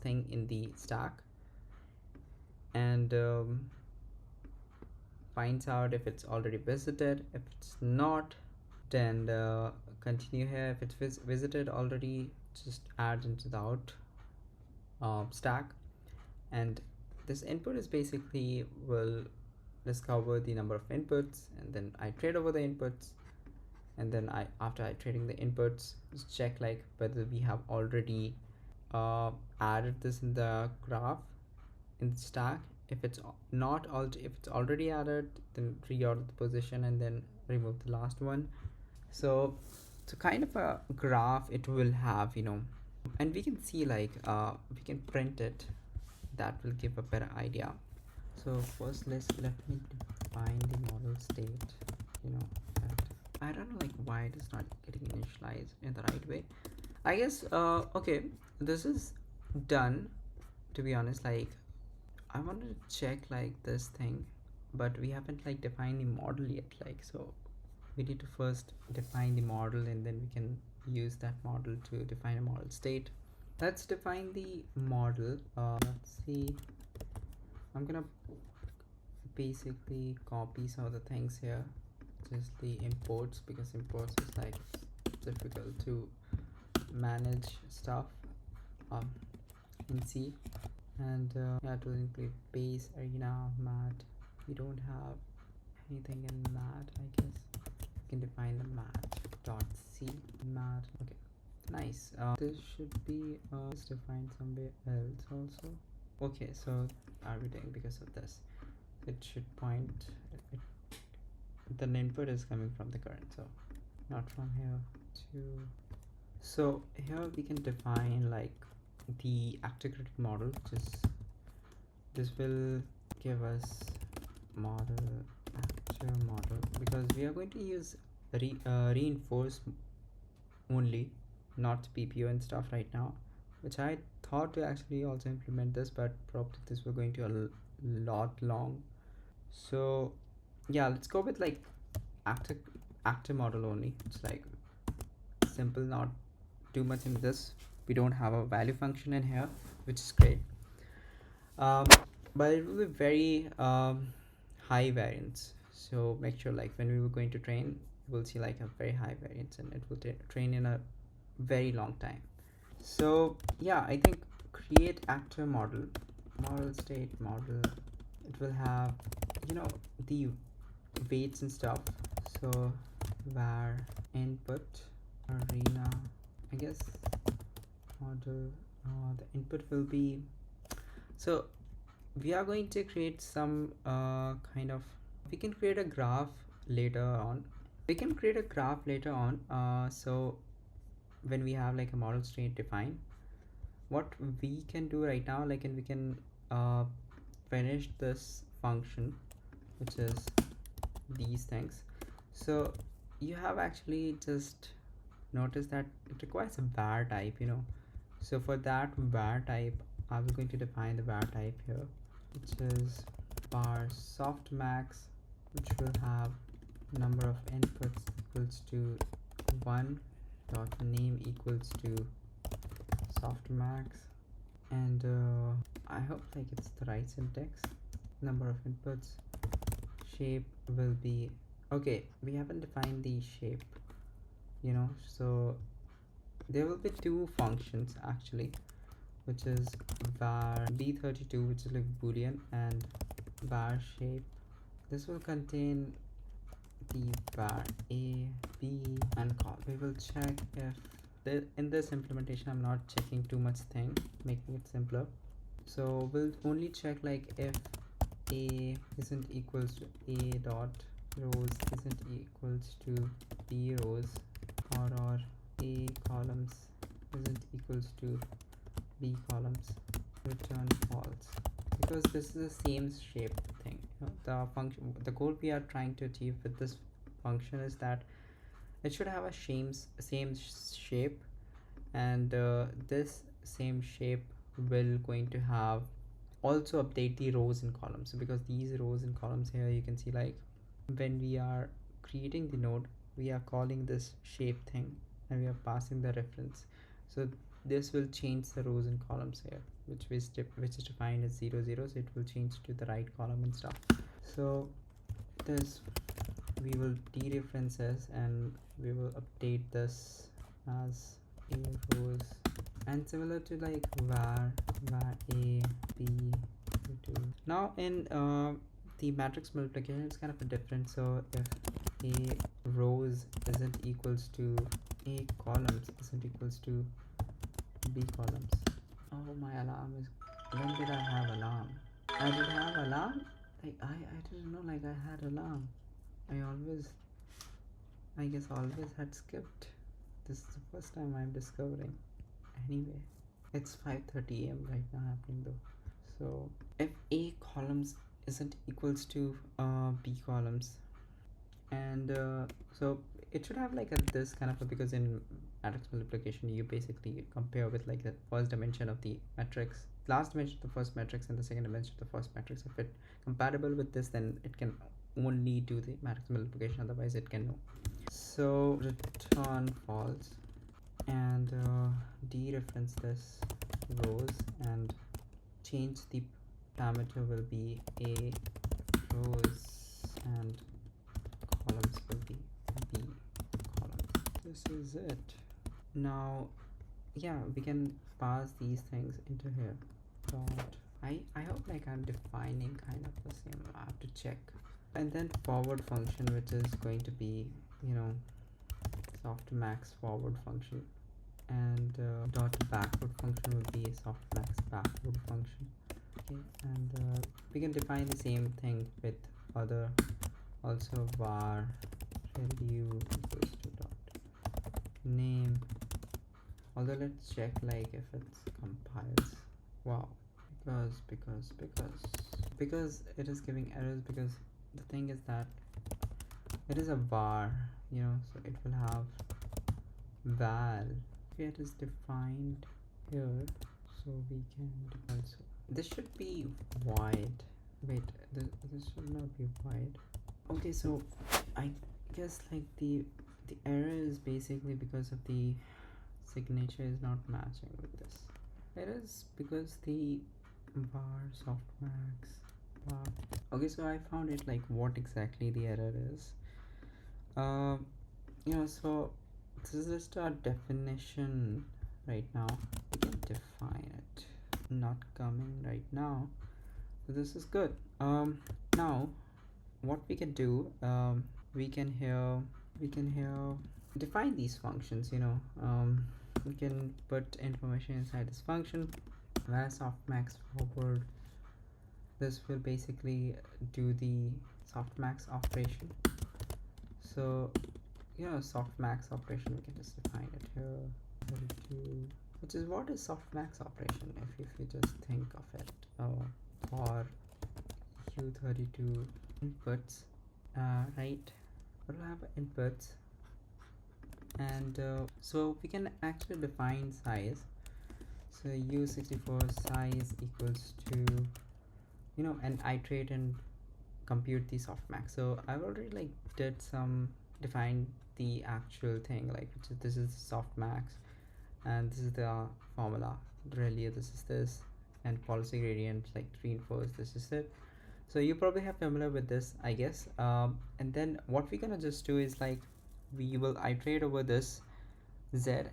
thing in the stack, and finds out if it's already visited. If it's not, then continue here. If it's visited already, just add into the out stack, and this input is basically will discover the number of inputs, and then I iterate over the inputs, and then after iterating the inputs, just check like whether we have already added this in the graph, in the stack. If it's not if it's already added, then reorder the position and then remove the last one. So kind of a graph it will have, and we can see like we can print it. That will give a better idea. So first let me define the model state. That I don't know like why it is not getting initialized in the right way. I guess okay, this is done. To be honest, like I wanted to check like this thing, but we haven't like defined the model yet. Like, so we need to first define the model, and then we can use that model to define a model state. Let's define the model. Let's see, I'm gonna basically copy some of the things here, just the imports, because imports is like difficult to manage stuff in C. And yeah, to include base, arena, mat. We don't have anything in mat. I guess we can define the mat dot c mat. Okay, nice. This should be defined somewhere else also. Okay, so are we doing because of this? It should point. The input is coming from the current, so not from here to So here we can define like the actor critic model, which is this will give us model actor model, because we are going to use reinforce only, not PPO and stuff right now, which I thought to actually also implement this, but probably this will going to a lot long. So yeah, let's go with like actor actor model only. It's like simple, not too much in this. We don't have a value function in here, which is great. um, but it will be very high variance, so make sure like when we were going to train, we'll see like a very high variance, and it will train in a very long time. So yeah, I think create actor model, model state model, it will have, you know, the weights and stuff. So var input arena, I guess model, the input will be, so we are going to create some kind of, we can create a graph later on, so when we have like a model state defined, what we can do right now, like, and we can uh, finish this function, which is these things. So you have actually just noticed that it requires a var type, you know. So for that var type, I'm going to define the var type here, which is var softmax, which will have number of inputs equals to 1 dot name equals to softmax, and I hope like it's the right syntax. Number of inputs, shape will be, okay, we haven't defined the shape, you know. So there will be two functions actually, which is var b32, which is like boolean, and var shape. This will contain the var a, b, and call. We will check if in this implementation I'm not checking too much thing, making it simpler. So we'll only check like if a isn't equals to a dot rows isn't equals to b rows, or a columns isn't equals to b columns, return false, because this is the same shape thing, you know. The function, the goal we are trying to achieve with this function is that it should have a same shape, and this same shape will going to have also update the rows and columns, because these rows and columns here, you can see like when we are creating the node, we are calling this shape thing, and we are passing the reference. So this will change the rows and columns here, which is defined as 0 0, so it will change to the right column and stuff. So this we will dereferences, and we will update this as a rows, and similar to like var a b 2. Now in the matrix multiplication, it's kind of a different. So if a rows isn't equals to a columns isn't equals to b columns. Oh, my alarm is, when did I have alarm? I did have alarm, like I didn't know like I had alarm. I guess always had skipped. This is the first time I'm discovering. Anyway, it's 5:30 a.m. right now happening though. So if a columns isn't equals to b columns, and so it should have like a this kind of a, because in matrix multiplication you basically compare with like the first dimension of the matrix, last dimension of the first matrix, and the second dimension of the first matrix. If it compatible with this, then it can only do the matrix multiplication, otherwise it can no. So return false, and dereference this rows, and change the parameter will be a rows, and columns will be b columns. This is it. Now yeah, we can pass these things into here. Dot, I hope like I'm defining kind of the same, I have to check. And then forward function, which is going to be, you know, softmax forward function, and dot backward function will be softmax backward function. Okay, and we can define the same thing with other, also var value equals to dot name Although let's check like if it compiles. Wow. Because it is giving errors, because the thing is that it is a var, so it will have val. Okay, it is defined here, so we can also, this should be void. Wait, this should not be void. Okay, so I guess like the error is basically because of the signature is not matching with this. It is because the bar softmax bar. Okay, so I found it, like what exactly the error is. So this is just our definition right now. We can define it. Not coming right now. So this is good. Now what we can do, we can here define these functions. We can put information inside this function where softmax forward. This will basically do the softmax operation. So softmax operation, we can just define it here. 32, which is, what is softmax operation if you just think of it, for u32 inputs, right? We'll have inputs, and so we can actually define size. So u64 size equals to, and iterate and compute the softmax. So I've already like did some define the actual thing, like which is, this is softmax, and this is the formula. Really, this is this, and policy gradient, like reinforce, this is it. So you probably have familiar with this, I guess. And then what we're gonna just do is like we will iterate over this z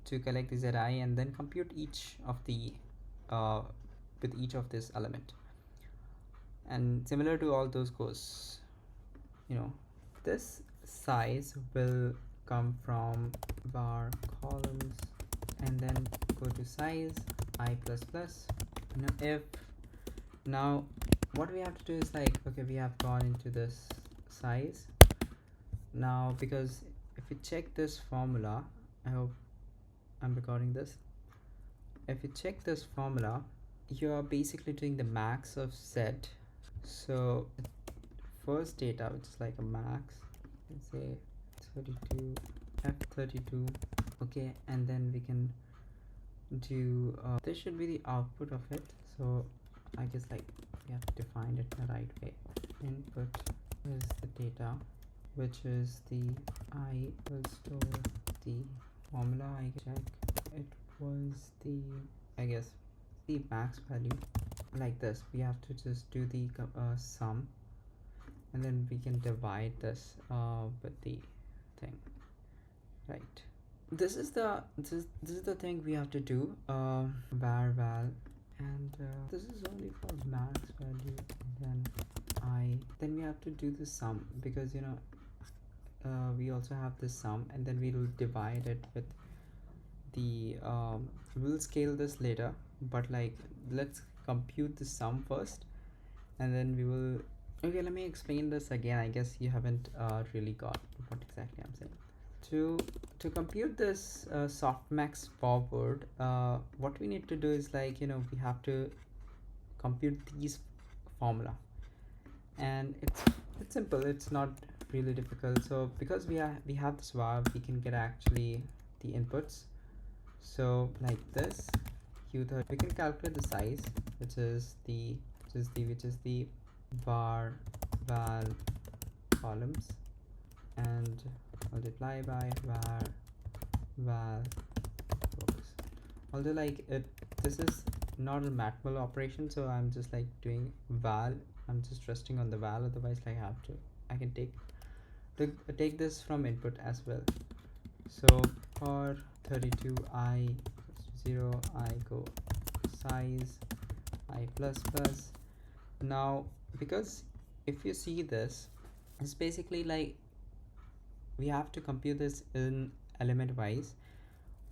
to collect the zi, and then compute each of the with each of this element. And similar to all those goes, this size will come from bar columns, and then go to size I plus plus. If now what we have to do is like, okay, we have gone into this size now, because if you check this formula, I hope I'm recording this. If you check this formula, you're basically doing the max of z. So first data, which is like a max, let's say 32 f32. Okay, and then we can do this should be the output of it. So I guess like we have defined it the right way. Input is the data, which is the I will store the formula. I check it was the, I guess, the max value. Like this, we have to just do the sum, and then we can divide this with the thing, right? This is the thing we have to do, var val, and this is only for max value, and then we have to do the sum, because we also have the sum, and then we will divide it with the we'll scale this later, but like let's compute the sum first, and then we will. Okay, let me explain this again. I guess you haven't really got what exactly I'm saying. To compute this softmax forward, what we need to do is like, we have to compute these formula, and it's simple, it's not really difficult. So because we have this var, we can get actually the inputs. So like this u30, we can calculate the size, which is the var val columns, and multiply by var val rows. Although like this is not a matmul operation, so I'm just like doing val. I'm just resting on the val, otherwise like I can take this from input as well. So for 32 I 0, I go size I plus plus. Now because if you see this, it's basically like we have to compute this in element wise,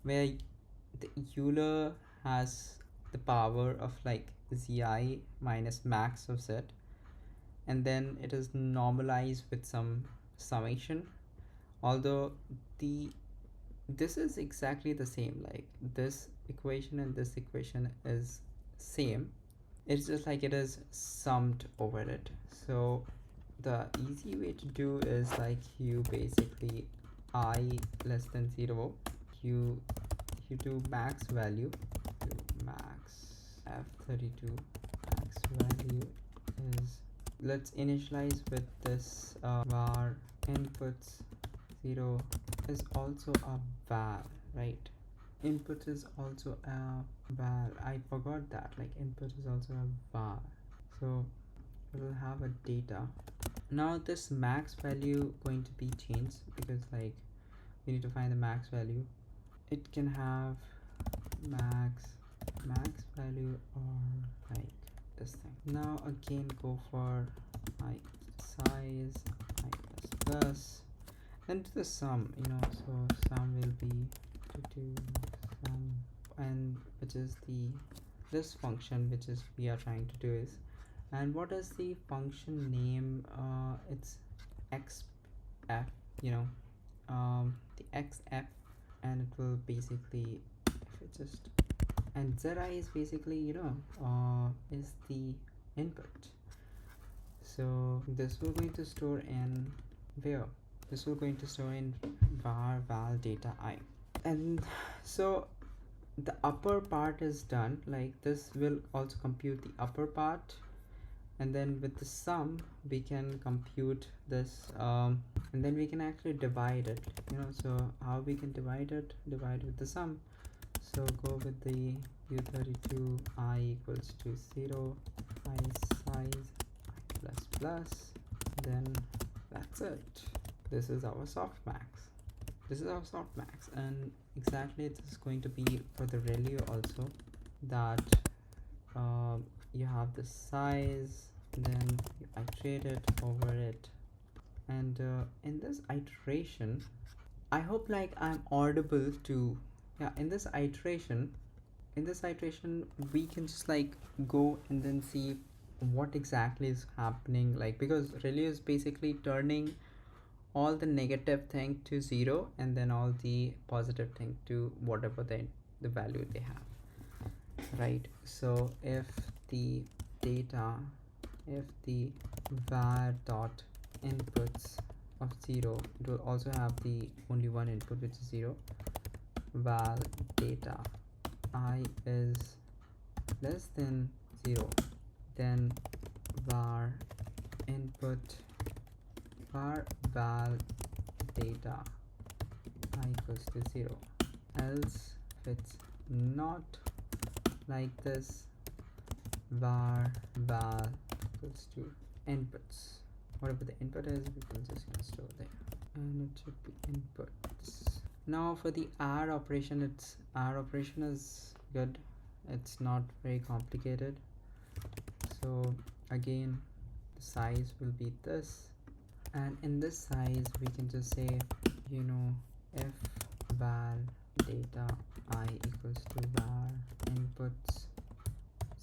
where the Euler has the power of like zi minus max of z, and then it is normalized with some summation. Although the this is exactly the same, like this equation and this equation is same. It's just like it is summed over it. So the easy way to do is like you basically I less than 0, you you do max value, you max f32 max value is, let's initialize with this var inputs 0 is also a val, right? Input is also a val. I forgot that, like input is also a val. So we'll have a data. Now this max value going to be changed because like we need to find the max value. It can have max value or like this thing. Now again go for like size I plus plus and the sum, you know, so sum will be to do sum, and which is the this function which is we are trying to do is, and what is the function name? It's xf, you know, the xf, and it will basically, if it just, and zi is basically, you know, is the input. So this will going to store in where, this will going to store in var val data I, and so the upper part is done. Like this will also compute the upper part, and then with the sum we can compute this, and then we can actually divide it, you know. So how we can divide it? Divide with the sum. So go with the u32 I equals to 0 I size I plus plus, then that's it. This is our softmax. This is our softmax, and exactly this is going to be for the ReLU also, that you have the size, then you iterate it over it, and in this iteration, I hope like I'm audible to, yeah, in this iteration, we can just like go and then see what exactly is happening, like because ReLU is basically turning all the negative thing to 0 and then all the positive thing to whatever the value they have, right? So if the data, if the var dot inputs of 0, it will also have the only one input which is 0, val data I is less than 0, then var input var val data I equals to 0. Else if it's not like this, var val equals to inputs, whatever the input is we can just gonna store there, and it should be inputs. Now for the add operation, it's add operation is good, it's not very complicated. So again the size will be this, and in this size we can just say, you know, if val data I equals to var inputs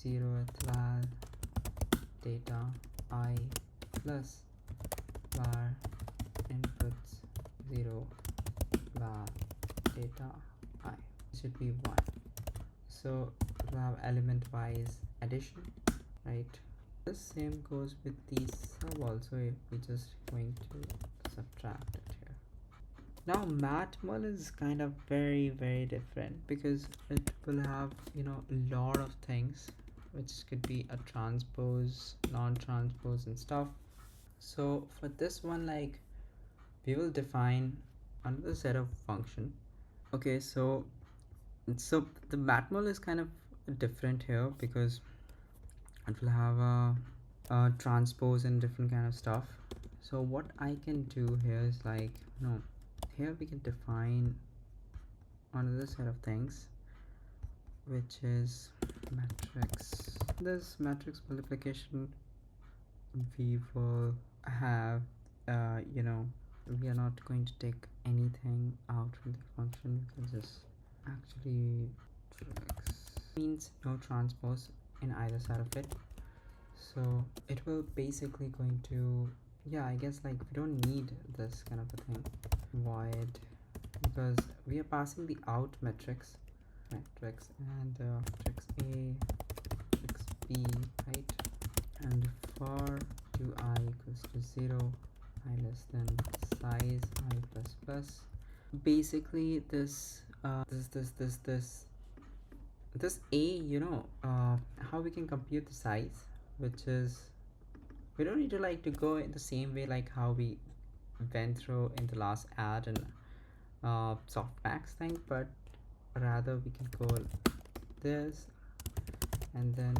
0th val data I plus var inputs 0 val data I, should be 1. So we'll have element wise addition, right? The same goes with the sub also, if we just going to subtract it here. Now matmul is kind of very different because it will have, you know, a lot of things which could be a transpose, non-transpose and stuff. So for this one, like we will define another set of function. Okay, so the matmul is kind of different here because it will have a transpose and different kind of stuff. So what I can do here is like, no, here we can define another set of things which is matrix. This matrix multiplication we will have, you know, we are not going to take anything out from the function, we can just actually matrix means no transpose in either side of it. So it will basically going to, yeah, I guess like we don't need this kind of a thing, void, because we are passing the out matrix and matrix A, matrix B, right? And for to I equals to 0, I less than size I plus plus. Basically this A, how we can compute the size, which is we don't need to like to go in the same way like how we went through in the last add and softmax thing, but rather we can go this and then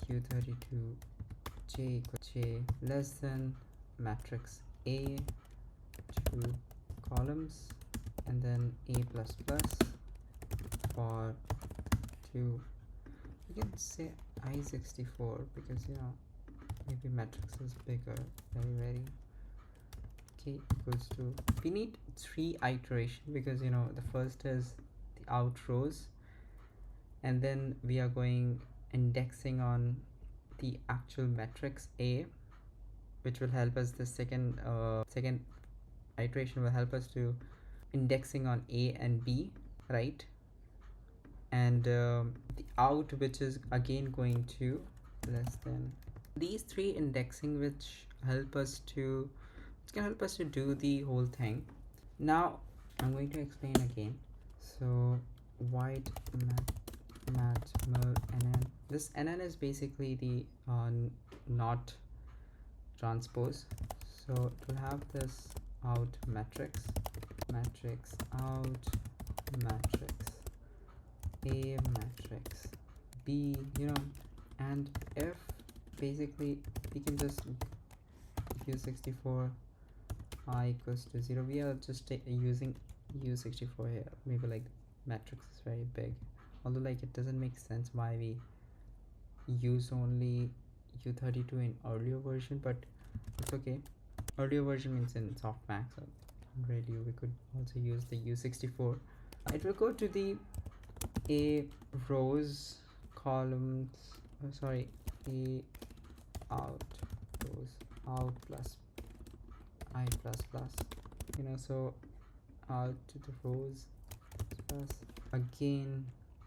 u32 j equals j less than matrix A, 2 columns, and then A plus plus for 2. We can say I64 because maybe matrix is bigger, very k equals to, we need 3 iteration because the first is the out rows, and then we are going indexing on the actual matrix A, which will help us. The second iteration will help us to indexing on A and B, right? And the out, which is again going to less than these 3 indexing, which can help us to do the whole thing. Now I'm going to explain again. So void matmul nn, this nn is basically the not transpose, so it will have this out matrix out matrix A matrix B, and if basically we can just u64 I equals to 0, we are just using u64 here. Maybe like matrix is very big, although like it doesn't make sense why we use only u32 in earlier version, but it's okay. Earlier version means in softmax, so really we could also use the u64. It will go to the A rows columns, A out rows out plus I plus plus, so out to the rows plus again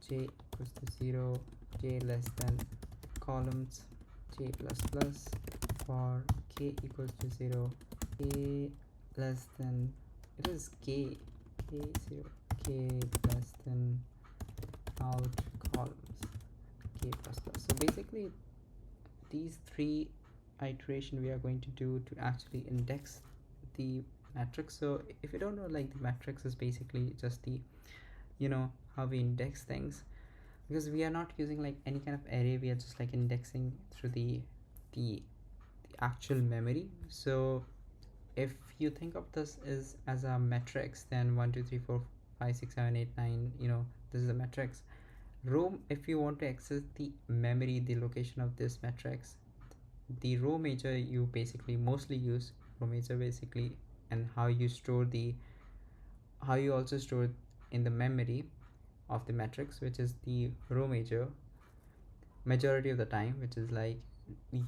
j equals to 0, j less than columns j plus plus for k equals to 0, k less than, it is k 0, k less than out columns k plus plus. So basically these 3 iteration we are going to do to actually index the matrix. So if you don't know, like the matrix is basically just the how we index things, because we are not using like any kind of array, we are just like indexing through the actual memory. So if you think of this as a matrix, then 1 2 3 4 5 6 7 8 9, this is a matrix. Row, if you want to access the memory, the location of this matrix, the row major, you basically mostly use row major basically, and how you also store in the memory of the matrix, which is the row major majority of the time, which is like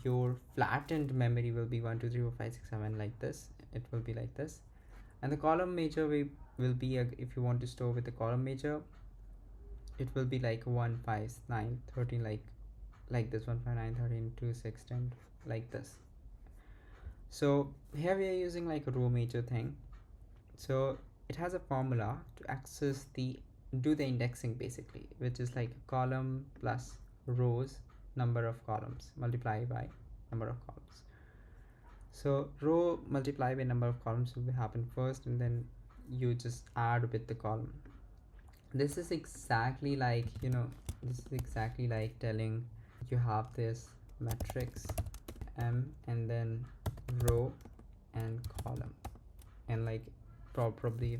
your flattened memory will be 1 2 3 4 5 6 7 like this. It will be like this. And the column major will be if you want to store with the column major, it will be like 1 5 9 13, like this, 1 5 9 13 2 6 10, like this. So here we are using like a row major thing. So it has a formula to access do the indexing basically, which is like column plus rows number of columns multiplied by number of columns. So row multiplied by number of columns will happen first, and then you just add with the column. This is exactly like telling you have this matrix M and then row and column, and like probably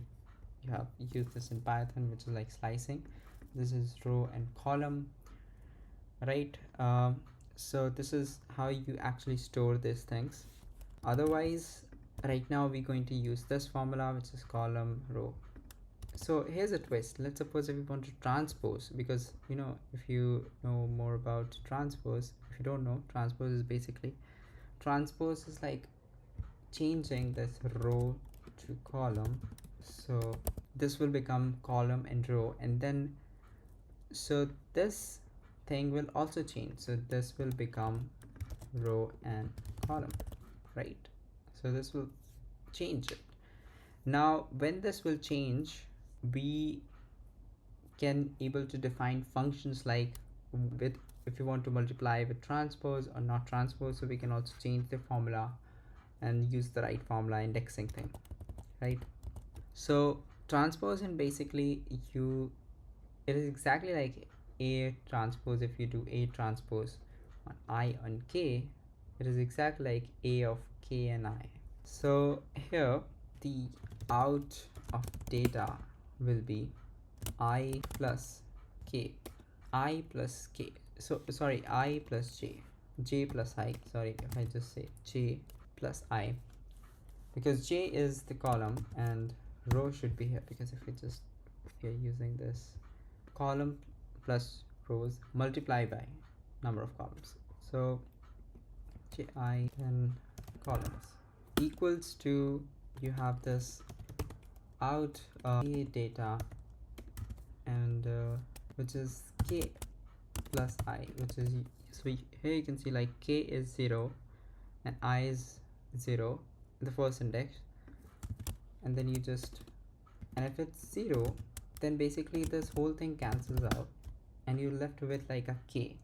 you have used this in Python, which is like slicing. This is row and column, right? So this is how you actually store these things. Otherwise, right now we're going to use this formula, which is column row. So here's a twist. Let's suppose if we want to transpose, because if you know more about transpose, if you don't know, transpose is like changing this row to column. So this will become column and row, and then so this thing will also change, so this will become row and column, right? So this will change it. Now when this will change, we can able to define functions like with, if you want to multiply with transpose or not transpose, so we can also change the formula and use the right formula indexing thing, right? So transpose, and basically you, it is exactly like A transpose. If you do A transpose on I on K, it is exactly like A of K and I. So here the out of data will be I plus K, I plus K. So sorry, I plus J, J plus I. Sorry if I just say J plus I, because J is the column and row should be here, because if we are using this column plus rows multiply by number of columns, so Ji and columns equals to, you have this out K data, and which is K plus I, which is, so here you can see like K is 0 and I is 0 in the first index, and then you just, and if it's 0, then basically this whole thing cancels out and you're left with like a K.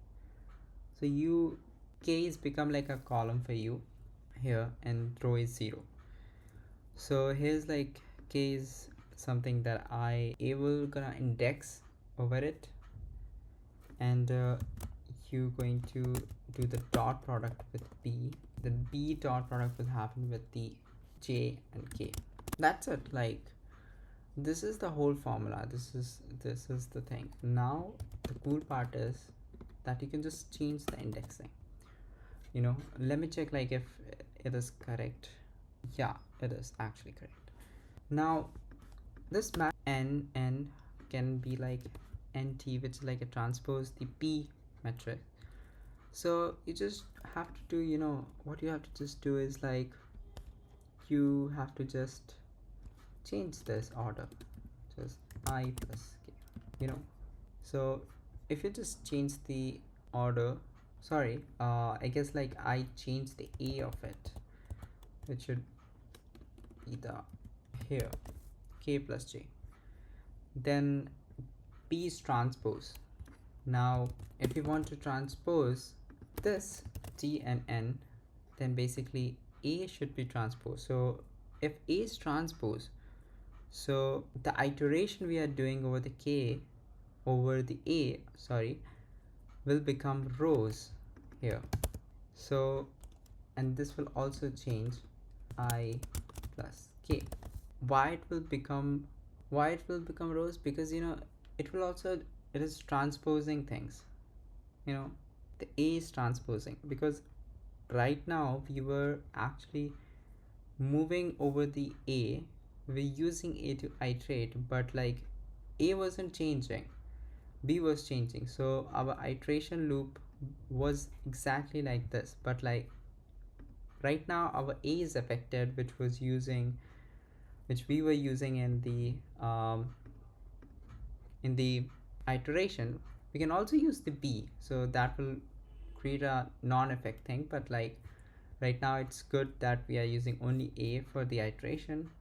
So you, K is become like a column for you here, and row is 0. So here's like K is something that I able gonna index over it, and you going to do the dot product with B. The B dot product will happen with the J and K. That's it. Like, this is the whole formula. This is the thing. Now the cool part is that you can just change the indexing. You know, let me check like if it is correct. Yeah, it is actually correct. Now this map n can be like nt, which is like a transpose the P metric. So you just have to do, you know, what you have to just do is like, you have to just change this order, just I plus K, you know. So if you just change the order, sorry, I guess like I changed the A of it, it should be the here K plus J, then P is transpose. Now if you want to transpose this T and N, then basically A should be transpose. So if A is transpose, so the iteration we are doing over the K over the A, sorry, will become rows here. So, and this will also change I plus K. Why it will become rows? Because, you know, it will also, it is transposing things, you know, the A is transposing, because right now we were actually moving over the A, we're using A to iterate, but like A wasn't changing, B was changing. So our iteration loop was exactly like this, but like right now our A is affected, which we were using in the iteration. We can also use the B, so that will create a non-effect thing, but like right now it's good that we are using only A for the iteration.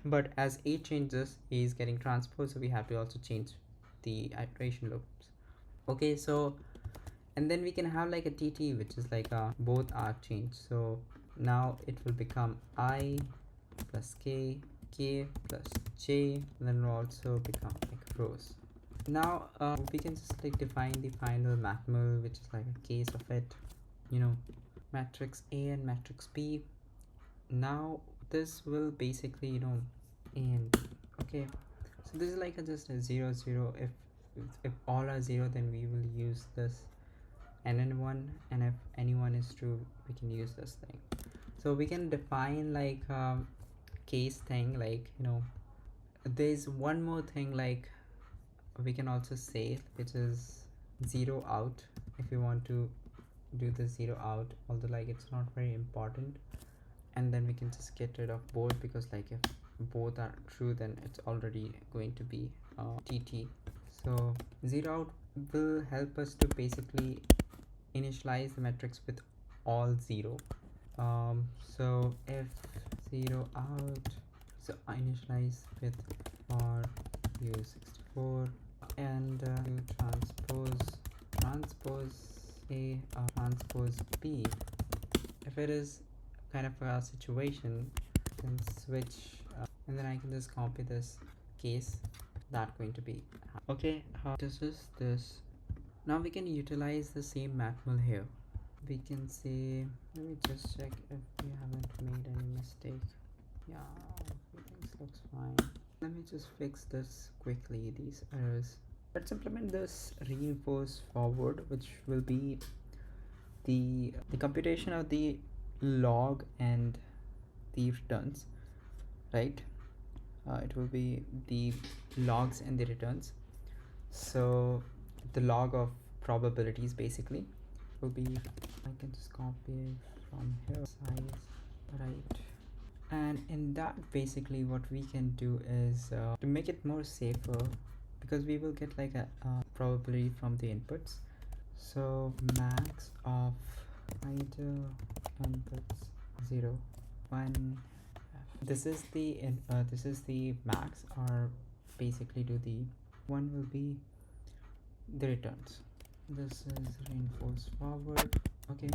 But as A changes, A is getting transposed, so we have to also change the iteration loops. Okay, so and then we can have like a TT, which is like both are changed. So now it will become I plus K, K plus J, and then will also become like rows. Now we can just like define the final maximal, which is like a case of it, you know, matrix A and matrix B. Now this will basically, you know, A and B. Okay, so this is like just a 0 0. If all are 0, then we will use this NN1, and if anyone is true, we can use this thing. So we can define like case thing, like, you know, there's one more thing like we can also say, which is 0 out. If you want to do the 0 out, although like it's not very important, and then we can just get rid of both, because like if both are true, then it's already going to be TT. So zero out will help us to basically initialize the matrix with all zero. So if zero out, so I initialize with or u64 and transpose a transpose b. If it is kind of a situation, then switch and then I can just copy this case that going to be okay. This is this. Now we can utilize the same matmul here. We can say, let me just check if we haven't made any mistake. Yeah, everything looks fine. Let me just fix this quickly, these errors. Let's implement this reinforce forward, which will be the computation of the log and the returns, right? It will be the logs and the returns. So the log of probabilities basically will be, I can just copy from here, size, right? And in that basically what we can do is to make it more safer, because we will get like a probability from the inputs. So max of either inputs 0 1. This is the max, or basically do the one will be the returns. This is reinforce forward. Okay,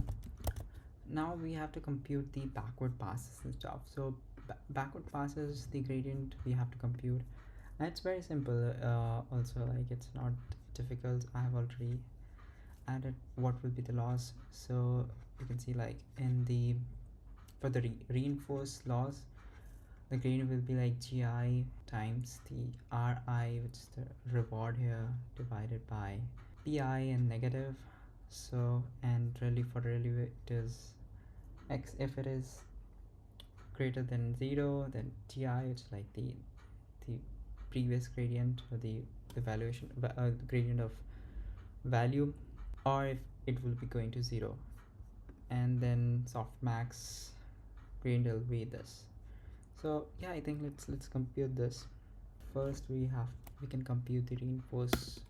now we have to compute the backward passes and stuff. So backward passes, the gradient we have to compute, and it's very simple. Also, like, it's not difficult. I have already added what will be the loss. So you can see, like, in the for the reinforce loss, the gradient will be like gi times the ri, which is the reward here, divided by pi and negative. So, and really for really it is x. If it is greater than 0, then ti, it's like the previous gradient, or the evaluation gradient of value, or if it will be going to 0, and then softmax gradient will be this. So yeah, I think let's compute this. First we can compute the reinforce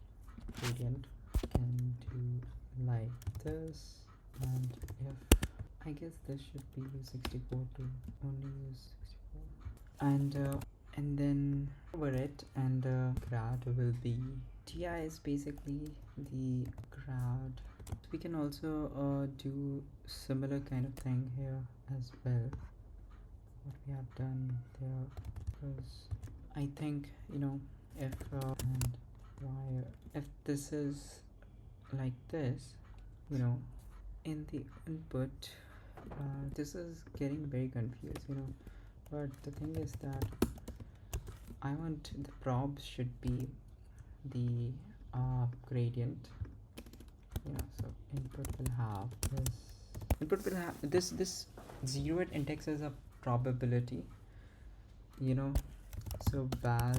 gradient. Can do like this, and if I guess this should be u64 to only use 64, and then over it, and grad will be gi is basically the grad. We can also do similar kind of thing here as well, what we have done there, because I think, you know, if and why, if this is like this, you know, in the input, this is getting very confused, you know. But the thing is that I want the probs should be the gradient, you know. So input will have this zeroth index as a probability, you know. So val,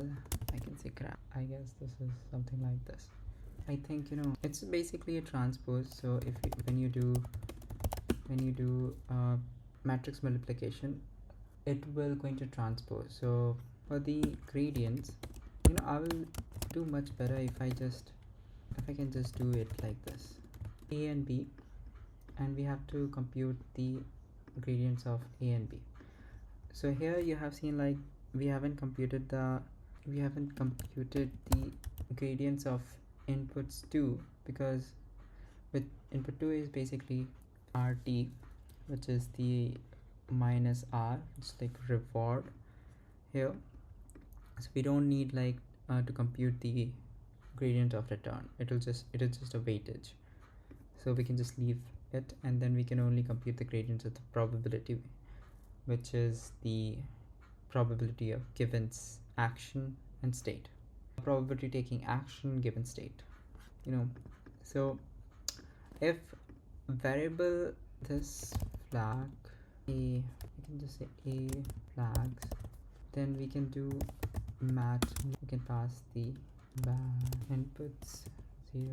I can say crap, I guess this is something like this. I think, you know, it's basically a transpose. So if you, when you do matrix multiplication, it will going to transpose. So for the gradients, you know, I will do much better if I can just do it like this, a and b, and we have to compute the gradients of a and b. So here you have seen, like, we haven't computed the gradients of inputs 2, because with input 2 is basically rt, which is the minus r, it's like reward here. So we don't need like to compute the gradient of return. It is just a weightage, so we can just leave it, and then we can only compute the gradients of the probability, which is the probability of given action and state, probability taking action given state, you know. So if variable this flag a, we can just say a flags, then we can do mat, we can pass the inputs 0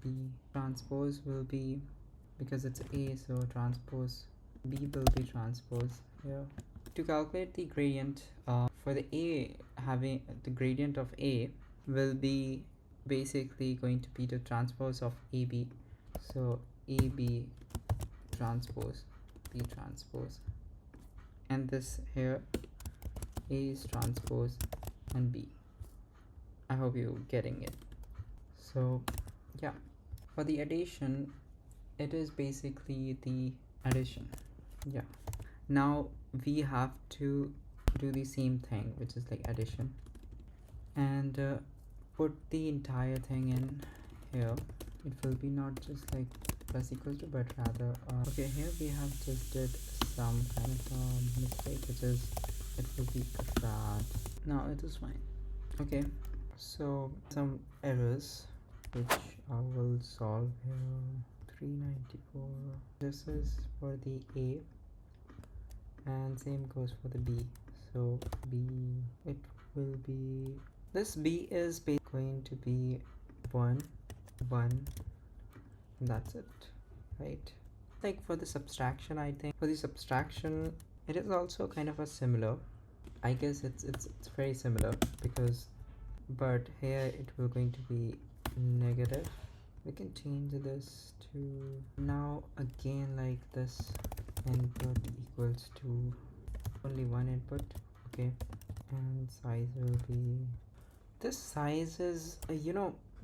b. Transpose will be, because it's a, so transpose b will be transpose here. To calculate the gradient for the a, having the gradient of a will be basically going to be the transpose of ab. So ab transpose b transpose, and this here a is transpose and b. I hope you're getting it. So yeah, for the addition, it is basically the addition. Yeah, now we have to do the same thing, which is like addition, and put the entire thing in here. It will be not just like plus equals to, but rather okay, here we have just did some kind of mistake, which is it will be grad. No, it is fine. Okay, so some errors which I will solve here. 394, this is for the a, and same goes for the b. So b, it will be, this b is going to be 1 1, and that's it, right? Like for the subtraction, I think for the subtraction it is also kind of a similar, I guess it's very similar, because but here it will going to be negative. We can change this to, now again, like this input equals to only one input. Okay, and size will be, this size is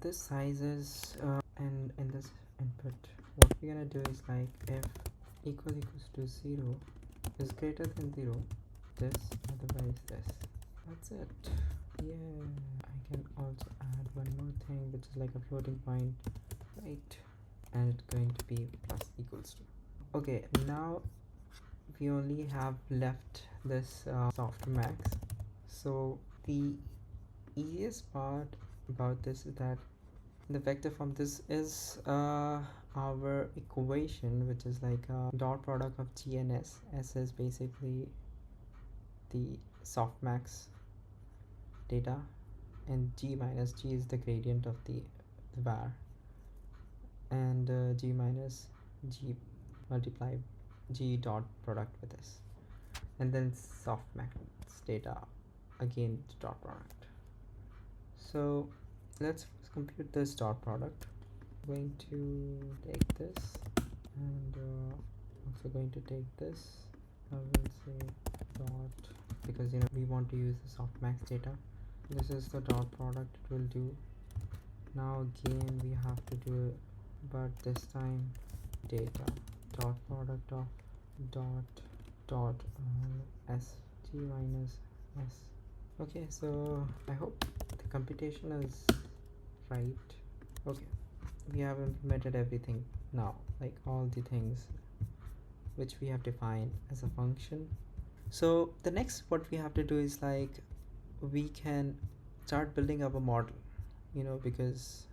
this size is and in this input what we're gonna do is like if equals to 0 is greater than 0, this, otherwise this. That's it. Yeah, I can also add one more thing, which is like a floating point, right? And it's going to be plus equals to. Okay, now we only have left this softmax. So the easiest part about this is that the vector from this is our equation, which is like a dot product of g and s. S is basically the softmax data, and g minus g is the gradient of the var, and g minus g multiply g dot product with this, and then softmax data again dot product. So let's compute this dot product. I'm going to take this, and also going to take this. I will say dot, because we want to use the softmax data. This is the dot product it will do. Now again we have to do it, but this time data dot product of dot s g minus s. Okay, so I hope the computation is right. Okay, we have implemented everything now, like all the things which we have defined as a function. So the next what we have to do is like we can start building up a model, because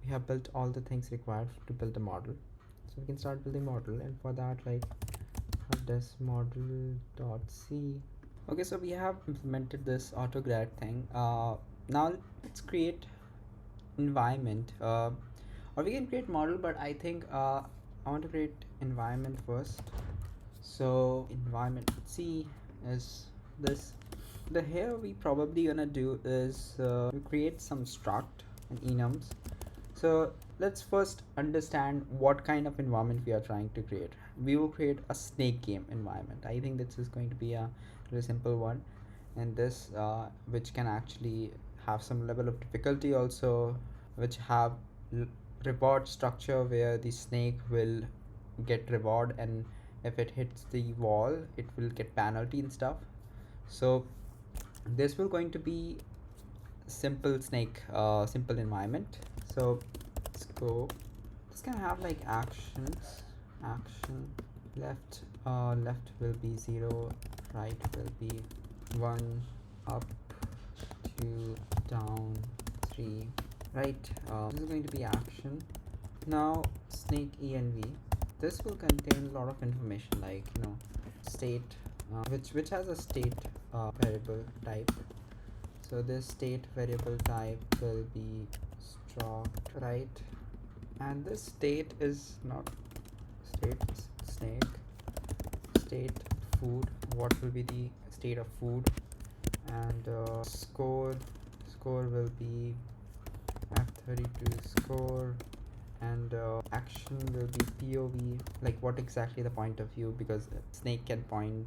we have built all the things required to build a model. So we can start building model, and for that, like have this model dot c. Okay, so we have implemented this autograd thing. Now let's create environment, or we can create model, but I think I want to create environment first. So environment c is this. The here we probably gonna do is create some struct and enums. So let's first understand what kind of environment we are trying to create. We will create a snake game environment. I think this is going to be a very simple one, and this which can actually have some level of difficulty also, which have reward structure where the snake will get reward, and if it hits the wall it will get penalty and stuff. So this will going to be simple snake simple environment. So let's go, this can have like actions, action left will be 0, right will be 1, up 2, down 3, right. This is going to be action. Now snake env, this will contain a lot of information, like state, which has a state variable type. So this state variable type will be struct, right? And this state is not state snake, state food, what will be the state of food, and score will be f32 score, and action will be POV, like what exactly the point of view, because snake can point,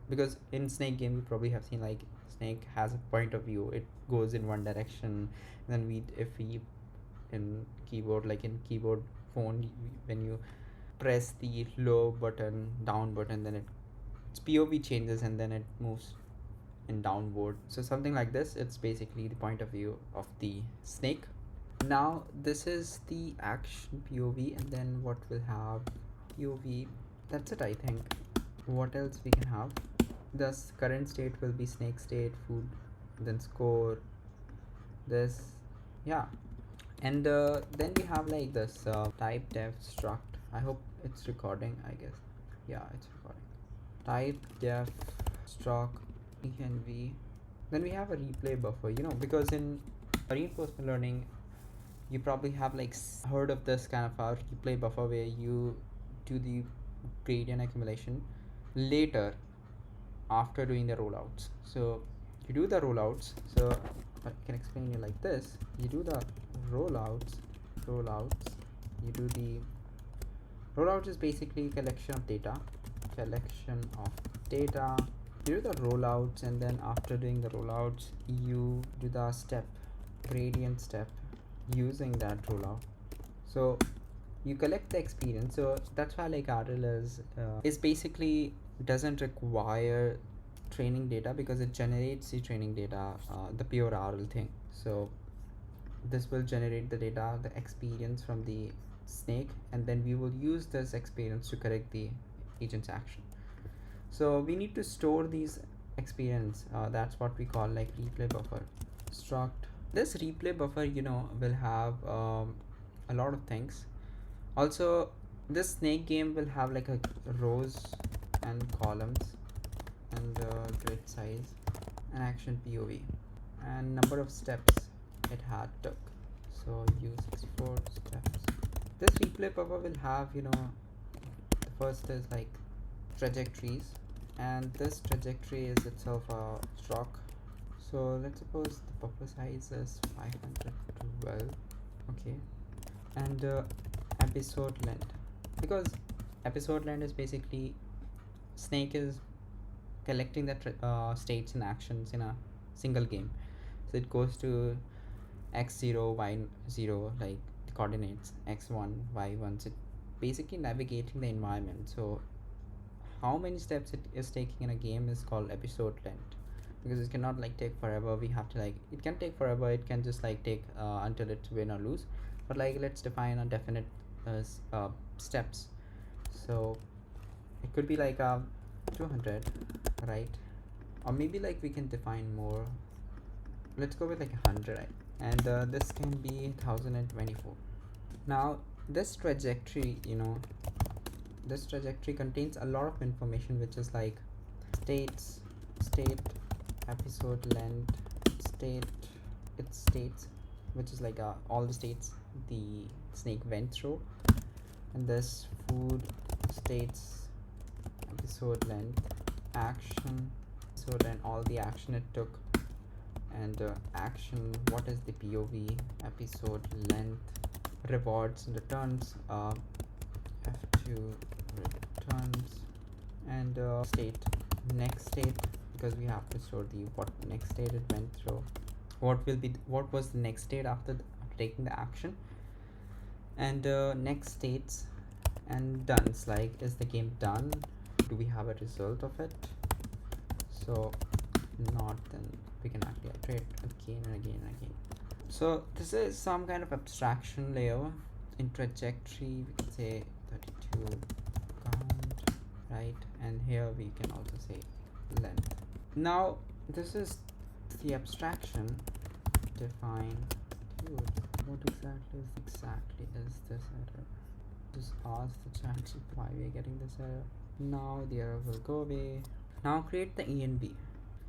because in snake game you probably have seen like snake has a point of view, it goes in one direction. And then we if we in keyboard, like in keyboard phone, when you press the low button, down button, then its POV changes and then it moves in downward. So something like this, it's basically the point of view of the snake. Now this is the action POV, and then what will have POV, that's it I think. What else we can have? Thus current state will be snake state, food, then score, this, yeah. And then we have like this type def struct. I hope it's recording, I guess. Yeah, it's recording. Type def struct env. Then we have a replay buffer, because in reinforcement learning you probably have like heard of this kind of a replay buffer where you do the gradient accumulation later after doing the rollouts. So you do the rollouts, so I can explain you like this. You do the rollouts, you do the rollouts is basically collection of data. You do the rollouts, and then after doing the rollouts you do the gradient step using that rollout. So you collect the experience. So that's why like RL is basically doesn't require training data, because it generates the training data, the pure RL thing. So this will generate the data, the experience from the snake, and then we will use this experience to correct the agent's action. So we need to store these experience, that's what we call like replay buffer struct. This replay buffer will have a lot of things. Also this snake game will have like a rows and columns, and grid size, and action POV, and number of steps it had took. So u64 steps. This replay buffer will have the first is like trajectories, and this trajectory is itself a struct. So let's suppose the buffer size is 512. Okay. And episode length, because episode length is basically snake is collecting the states and actions in a single game. So it goes to x0 y0, like the coordinates x1 y1. So it basically navigating the environment. So how many steps it is taking in a game is called episode length, because it cannot like take forever. We have to like, it can take forever, it can just like take until it's win or lose, but like let's define a definite steps. So it could be like 200, right? Or maybe like we can define more. Let's go with like 100, right? And this can be 1024. Now this trajectory, this trajectory contains a lot of information, which is like state, episode length, states, which is like all the states the snake went through, and this food, states, episode length, action, episode, and all the action it took, and action, what is the POV, episode length, rewards and returns, f2 returns, and next state, because we have to store the what next state it went through, what was the next state after taking the action, and next states, and done's, like is the game done, do we have a result of it? So not, then we can actually iterate again and again and again. So this is some kind of abstraction layer. In trajectory we can say 32 count, right? And here we can also say length. Now this is the abstraction. Define. Dude, what exactly is this error? Just ask the chat why we are getting this error. Now the error will go away. Now create the env.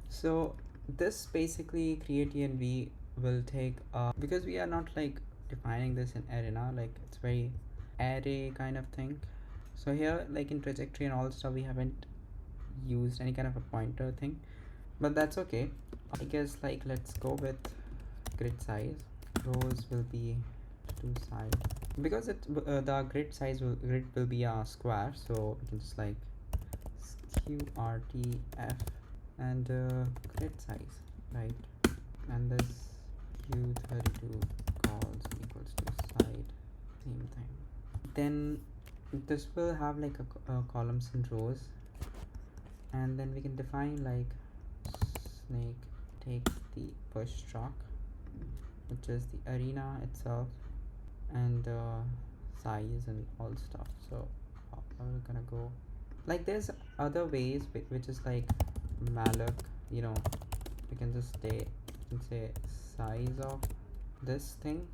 So this basically create env will take because we are not like defining this in arena, like it's very array kind of thing. So here like in trajectory and all stuff we haven't used any kind of a pointer thing, but that's okay. I guess like let's go with grid size. Rows will be two side because the grid will be a square, so we can just like QRTF and grid size, right? And this Q32 calls equals to side, same thing. Then this will have like a columns and rows, and then we can define like snake takes the push truck, which is the arena itself, and size and all stuff. So we're gonna go like there's other ways which is like malloc, you know, we can just say size of this thing,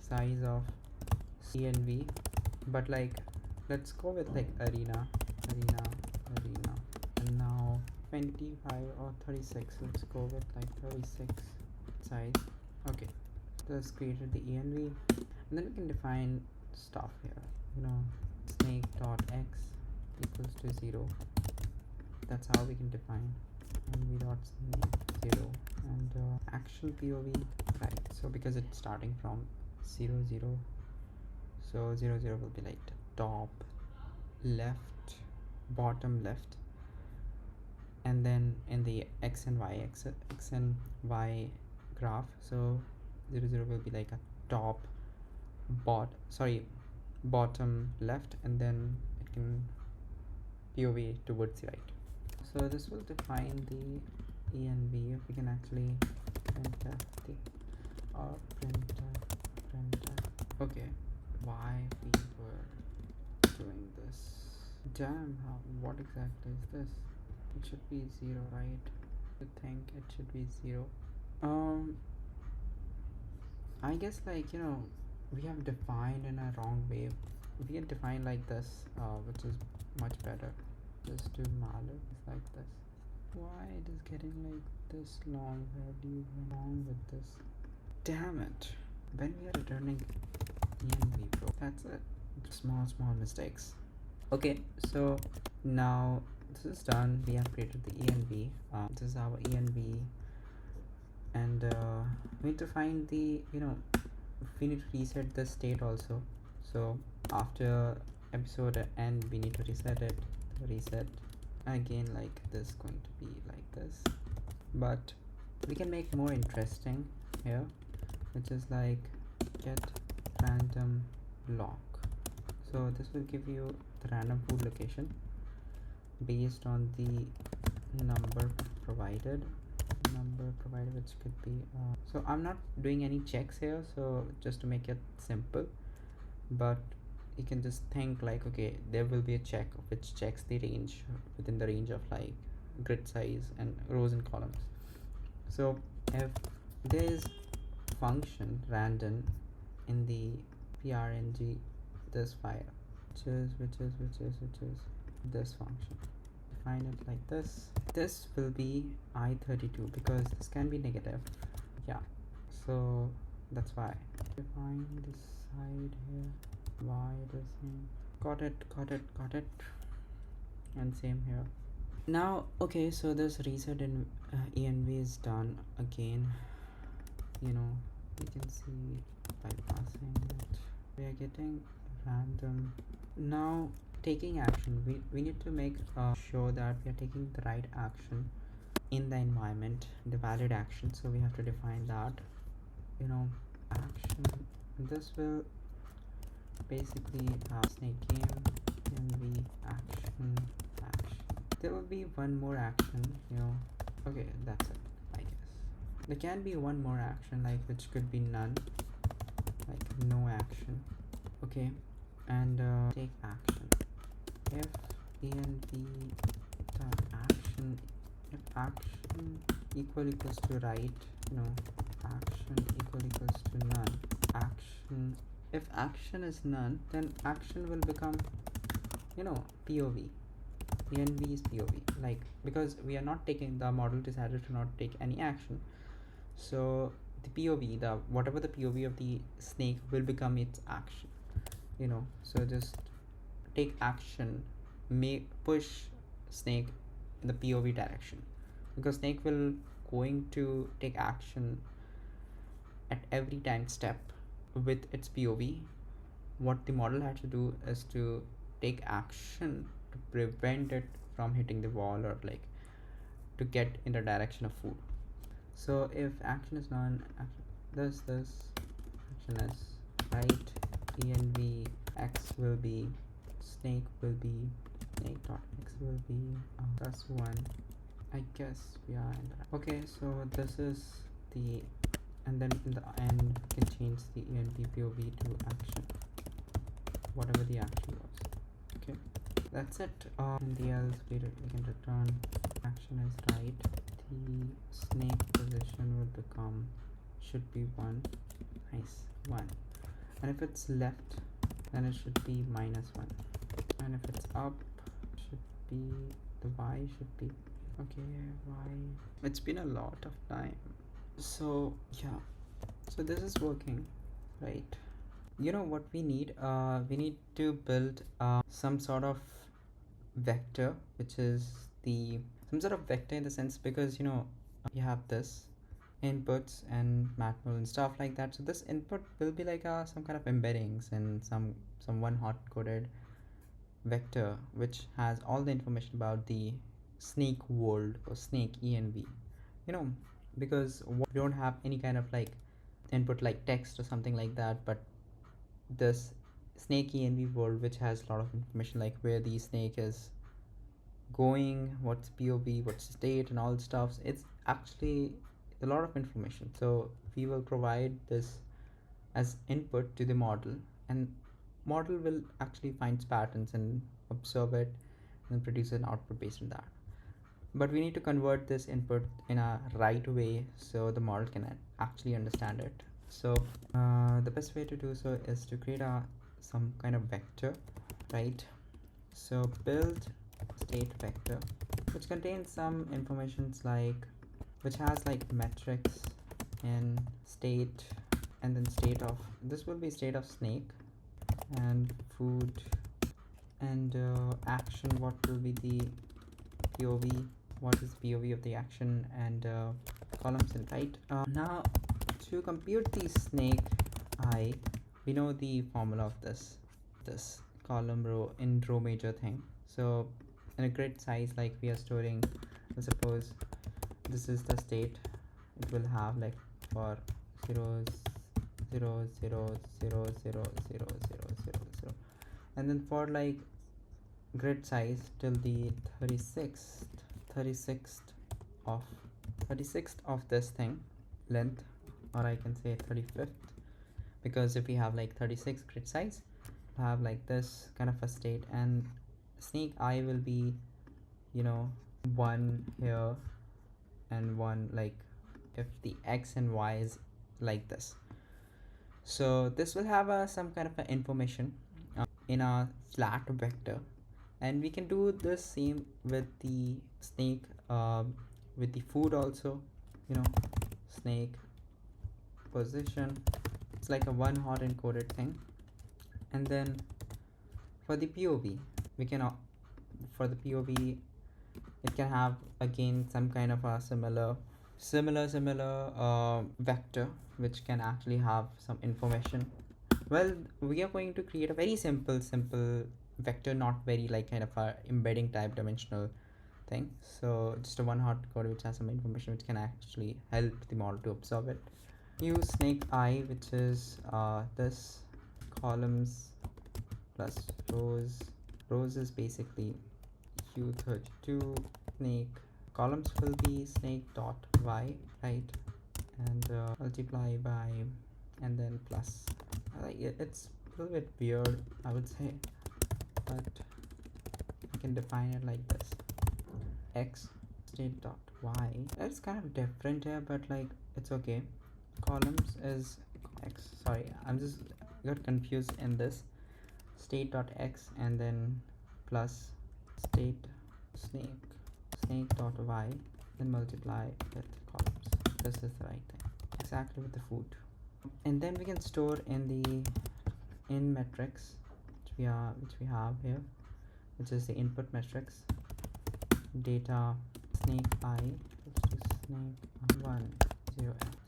size of CNV, but like let's go with like arena, and now 25 or 36, let's go with like 36 size. Okay, just created the env, and then we can define stuff here, you know, snake dot x equals to 0. That's how we can define env dot snake 0, and action POV, right? So because it's starting from 0 0, so 0 0 will be like top left, bottom left, and then in the x and y graph, so 0 0 will be like a top bottom left, and then it can POV towards the right. So this will define the env. We can actually printf the or printf. Okay, why we were doing this? Damn, what exactly is this? It should be 0, right? I think it should be 0. I guess like, you know, we have defined in a wrong way. We can define like this, which is much better. Just do malloc like this. Why it is getting like this long value wrong with this? Damn it. When we are returning env, bro, that's it. Small mistakes. Okay, so now this is done. We have created the env. This is our env, and we need to find the, you know, we need to reset the state also. So after episode end, we need to reset it. Reset again, like this, going to be like this, but we can make more interesting here, which is like get random block. So this will give you the random food location based on the number provided, which could be so I'm not doing any checks here, so just to make it simple, but you can just think like, okay, there will be a check which checks the range within the range of like grid size and rows and columns. So if there is function random in the prng this file, which is this function, define it like this. This will be I32 because this can be negative. Yeah, so that's why define this side here. Why the same? Got it. And same here. Now okay, so this reset in env is done again. You know, you can see bypassing it, we are getting random. Now taking action, we need to make sure that we are taking the right action in the environment, the valid action. So we have to define that, you know, action. This will basically have snake game env action. There will be one more action, you know. Okay, that's it, I guess. There can be one more action, like which could be none, like no action. Okay, and take action. If env dot action, if action equals to right, you know, action equals to none. Action, if action is none, then action will become, you know, POV. env is POV, like because we are not taking, the model decided to not take any action, so the POV, the whatever the POV of the snake will become its action, you know. So just take action, push snake in the POV direction, because snake will going to take action at every time step with its POV, what the model had to do is to take action to prevent it from hitting the wall, or like to get in the direction of food. So if action is none, this action is right, env x will be snake will be snake dot x will be plus 1. I guess we are in the okay. So this is the, and then in the end we can change the env pov to action, whatever the action was. Okay, that's it. In the else we can return action is right, the snake position would become, should be 1. Nice, 1. And if it's left, then it should be -1. And if it's up, it should be, the y should be, okay, y. It's been a lot of time. So yeah, so this is working, right? You know what we need? We need to build some sort of vector, which is the, some sort of vector in the sense, because you know you have this inputs and matmul and stuff like that. So this input will be like some kind of embeddings and some one hot coded vector which has all the information about the snake world or snake env, you know, because we don't have any kind of like input like text or something like that, but this snake env world which has a lot of information like where the snake is going, what's POV, what's the state and all the stuff. It's actually a lot of information. So we will provide this as input to the model, and model will actually finds patterns and observe it and produce an output based on that. But we need to convert this input in a right way so the model can actually understand it. So the best way to do so is to create some kind of vector, right? So build state vector which contains some informations like, which has like metrics and state, and then state of, this will be state of snake, and food, and action, what will be the POV, what is POV of the action, and columns in, right? Now to compute the snake I, we know the formula of this column row in row major thing. So in a grid size, like we are storing, suppose this is the state, it will have like for 0 0 0 0 0 0 0 and then for like grid size till the 36th of 36th of this thing length, or I can say 35th, because if we have like 36 grid size, we'll have like this kind of a state, and snake I will be, you know, 1 here and 1 like if the x and y is like this. So this will have some kind of a information in a flat vector, and we can do the same with the snake, with the food also, you know, snake position, it's like a one hot encoded thing. And then for the POV, we can for the POV it can have again some kind of a similar vector which can actually have some information. Well, we are going to create a very simple vector, not very like kind of a embedding type dimensional thing. So just a one hot code which has some information which can actually help the model to observe it. Use snake I, which is this columns plus rows is basically u32 snake, columns will be snake dot y, right, and multiply by, and then plus. It's a little bit weird, I would say, but I can define it like this: x state dot y. It's kind of different here, but like it's okay. Columns is x, sorry, I'm just got confused in this, state dot x, and then plus state snake dot y, then multiply with columns. This is the right thing, exactly with the food. And then we can store in the in metrics which we have here, which is the input metrics, data snake I, let's do snake 10.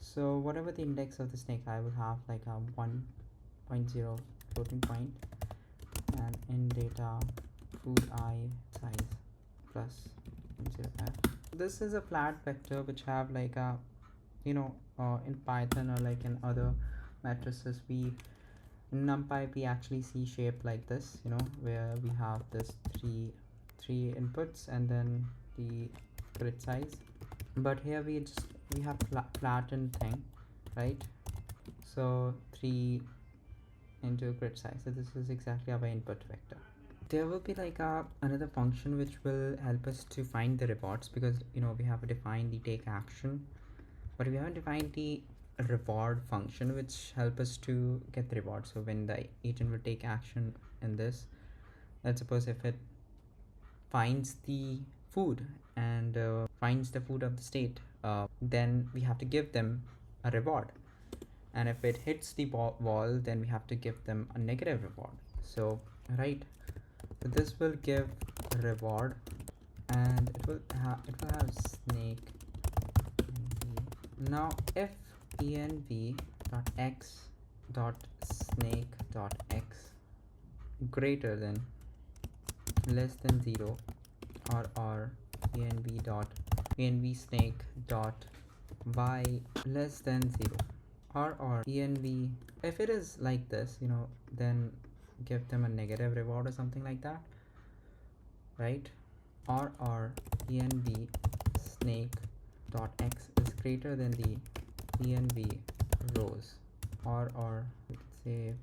So whatever the index of the snake, I will have like a 1.0 floating point, and in data food I size plus 0f. This is a flat vector which have like a, in Python or like in other matrices, we in NumPy we actually see shape like this, where we have this three inputs and then the grid size. But here we have flattened thing, right? So 3 into grid size. So this is exactly our input vector. There will be like another function which will help us to find the rewards, because we have defined the take action, but we haven't defined the reward function which help us to get the reward. So when the agent will take action in this, let's suppose if it finds the food and finds the food of the state, then we have to give them a reward, and if it hits the wall, then we have to give them a negative reward. So right, so this will give a reward, and it will have snake env. Now if env dot x dot snake dot x greater than less than 0, or env snake dot y less than 0, or env, if it is like this, then give them a negative reward or something like that, right? Or env snake dot x is greater than the env rows, or we could say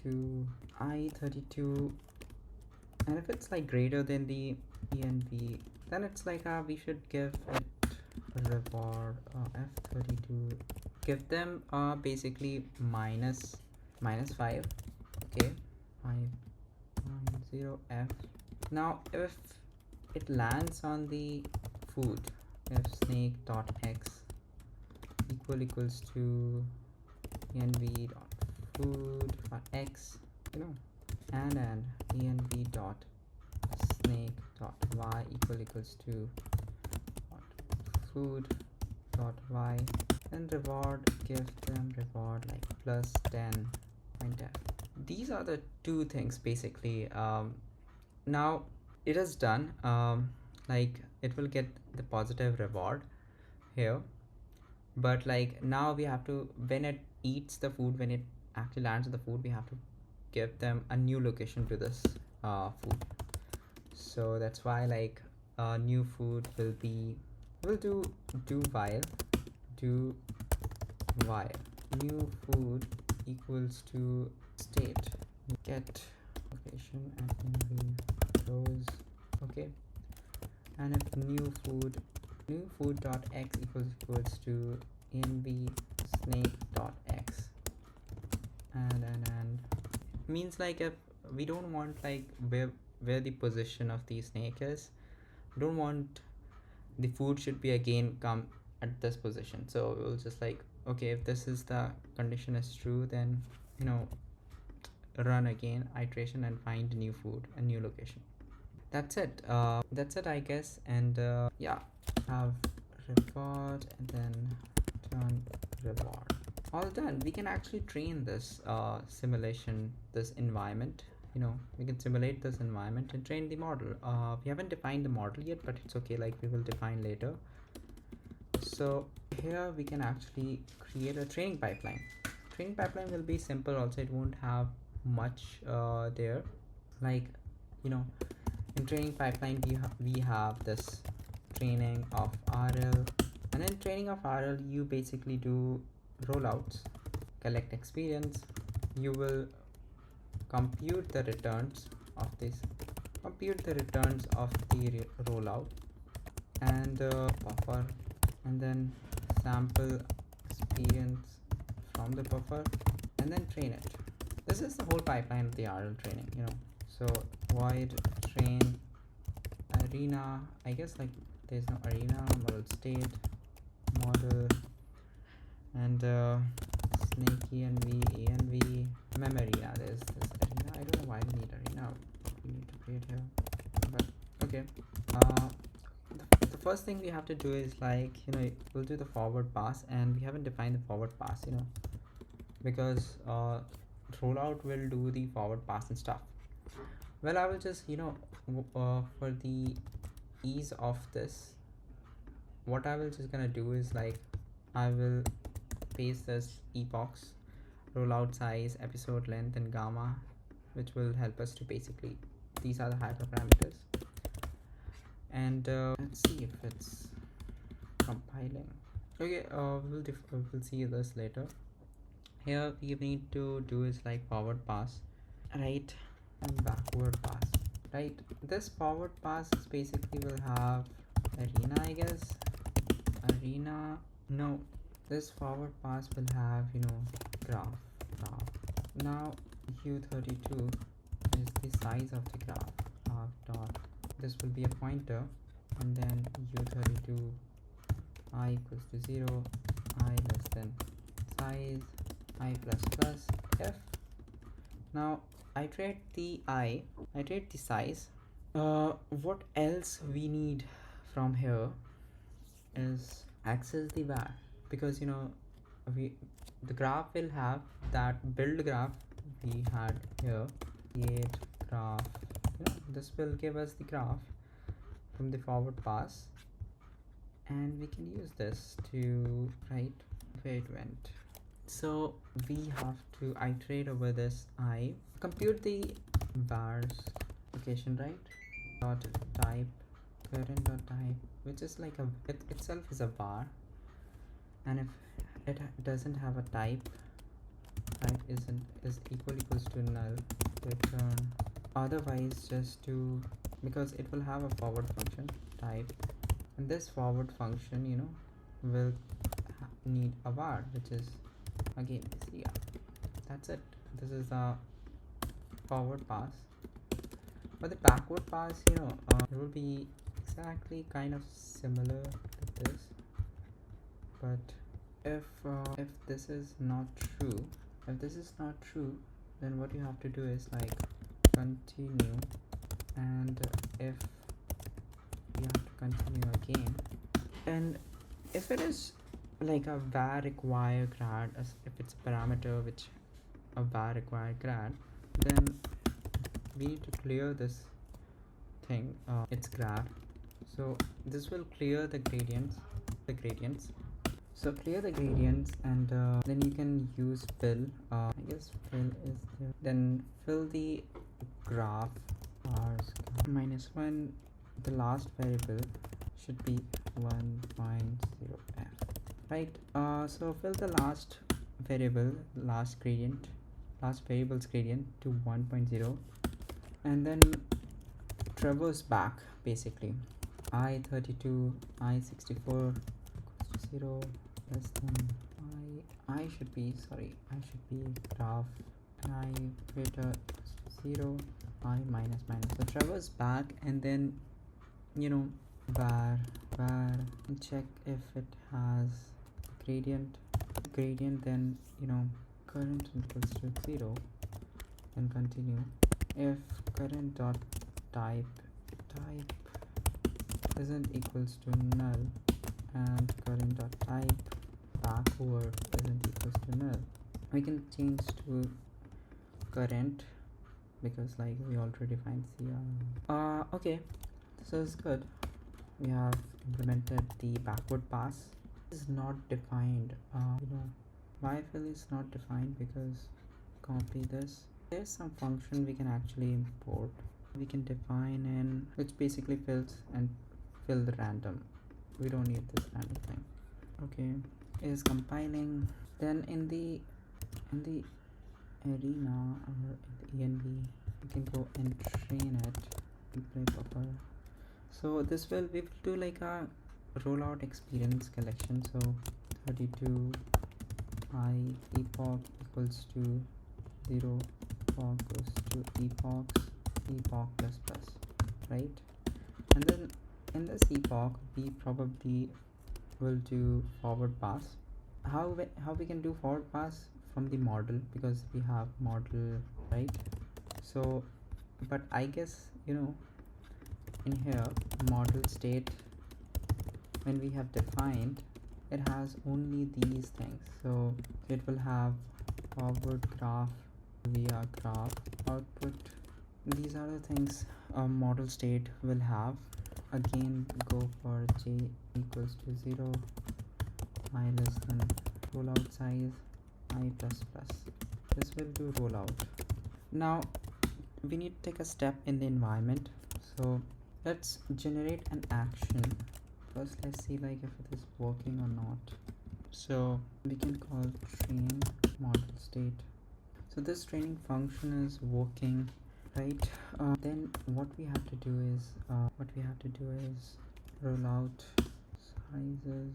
2i32, and if it's like greater than the env, then it's like we should give it reward f32, give them basically minus 5. Okay, 5.0f. now if it lands on the food, if snake dot x equals to env dot food for x, and env dot snake dot y equals to food dot y, then reward, give them reward like plus 10.f. These are the two things basically. Now it is done. Like it will get the positive reward here, but like now we have to, when it eats the food, when it actually lands on the food, we have to give them a new location to this food. So that's why like new food will be, we'll do while new food equals to state get location and env rows. Okay, and if new food dot x equals to env snake dot x, and means like if we don't want like where the position of the snake is, we don't want the food should be again come at this position. So we'll just like, okay, if this is the condition is true, then run again iteration and find new food, a new location. That's it. That's it, I guess. And yeah, have reward and then turn reward. All done. We can actually train this simulation, this environment. We can simulate this environment and train the model. We haven't defined the model yet, but it's okay, like we will define later. So here we can actually create a training pipeline. Training pipeline will be simple also, it won't have much there. Like in training pipeline we have this training of RL, and in training of RL you basically do rollouts, collect experience, you will compute the returns of the rollout, and buffer, and then sample experience from the buffer, and then train it. This is the whole pipeline of the RL training. So void train arena, I guess like there's no arena, model state, model, and snake env memory. There's this arena. I don't know why we need arena. We need to create here, but okay. The first thing we have to do is like, we'll do the forward pass, and we haven't defined the forward pass, because rollout will do the forward pass and stuff. Well, I will just, for the ease of this, what I will just gonna do is like, I will paste this epochs, rollout size, episode length, and gamma, which will help us to basically, these are the hyperparameters. And let's see if it's compiling. Okay, we'll see this later. Here we need to do is like forward pass, right, and backward pass, right. This forward pass is basically will have arena, I guess. Arena, no, this forward pass will have, graph. Now u32 is the size of the graph dot, this will be a pointer, and then u32 I equals to 0, I less than size, I plus plus f. Now iterate the size. What else we need from here is access the var, because the graph will have that build graph we had here, create graph. This will give us the graph from the forward pass, and we can use this to write where it went. So we have to iterate over this compute the vars location, right, dot type current dot type, which is like it itself is a var, and if it doesn't have a type is equals to null, return. Otherwise, just to, because it will have a forward function type, and this forward function will need a var, which is again this. Yeah, that's it. This is the forward pass. But the backward pass, it will be exactly kind of similar to this, but if this is not true, then what you have to do is like continue, and if you have to continue again, and if it is like a var require grad, as if it's a parameter which a var require grad, then we need to clear this thing, its grad. So this will clear the gradients. So clear the gradients, and then you can use fill. I guess fill is there. Then fill the graph -1. The last variable should be 1.0f, right. So fill the last variable's gradient to 1.0, and then traverse back basically. I32 I64 equals to 0, less than I should be graph, and I greater equals to 0, I minus. So traverse back, and then var and check if it has gradient, then current equals to 0, and continue. If current dot type isn't equals to null, and current dot type backward isn't equals to null, we can change to current, because like we already defined CR. Okay, so it's good. We have implemented the backward pass. It is not defined. Why fill is not defined? Because copy this. There's some function we can actually import. We can define in which basically fills and fill the random. We don't need this random thing. Okay, it is compiling. Then in the arena or in the env, we can go and train it and play buffer. So this we will do like a rollout experience collection. So 32 I epoch equals to 0, epoch goes to epoch plus plus, right. And then in this epoch we probably will do forward pass. How we can do forward pass from the model, because we have model, right. So but I guess in here model state when we have defined, it has only these things. So it will have forward graph, via graph, output. These are the things a model state will have. Again, go for j equals to 0, I less than rollout size, I plus plus. This will do rollout. Now we need to take a step in the environment. So let's generate an action. First let's see like if it is working or not. So we can call train model state. So this training function is working, right? Then what we have to do is roll out sizes,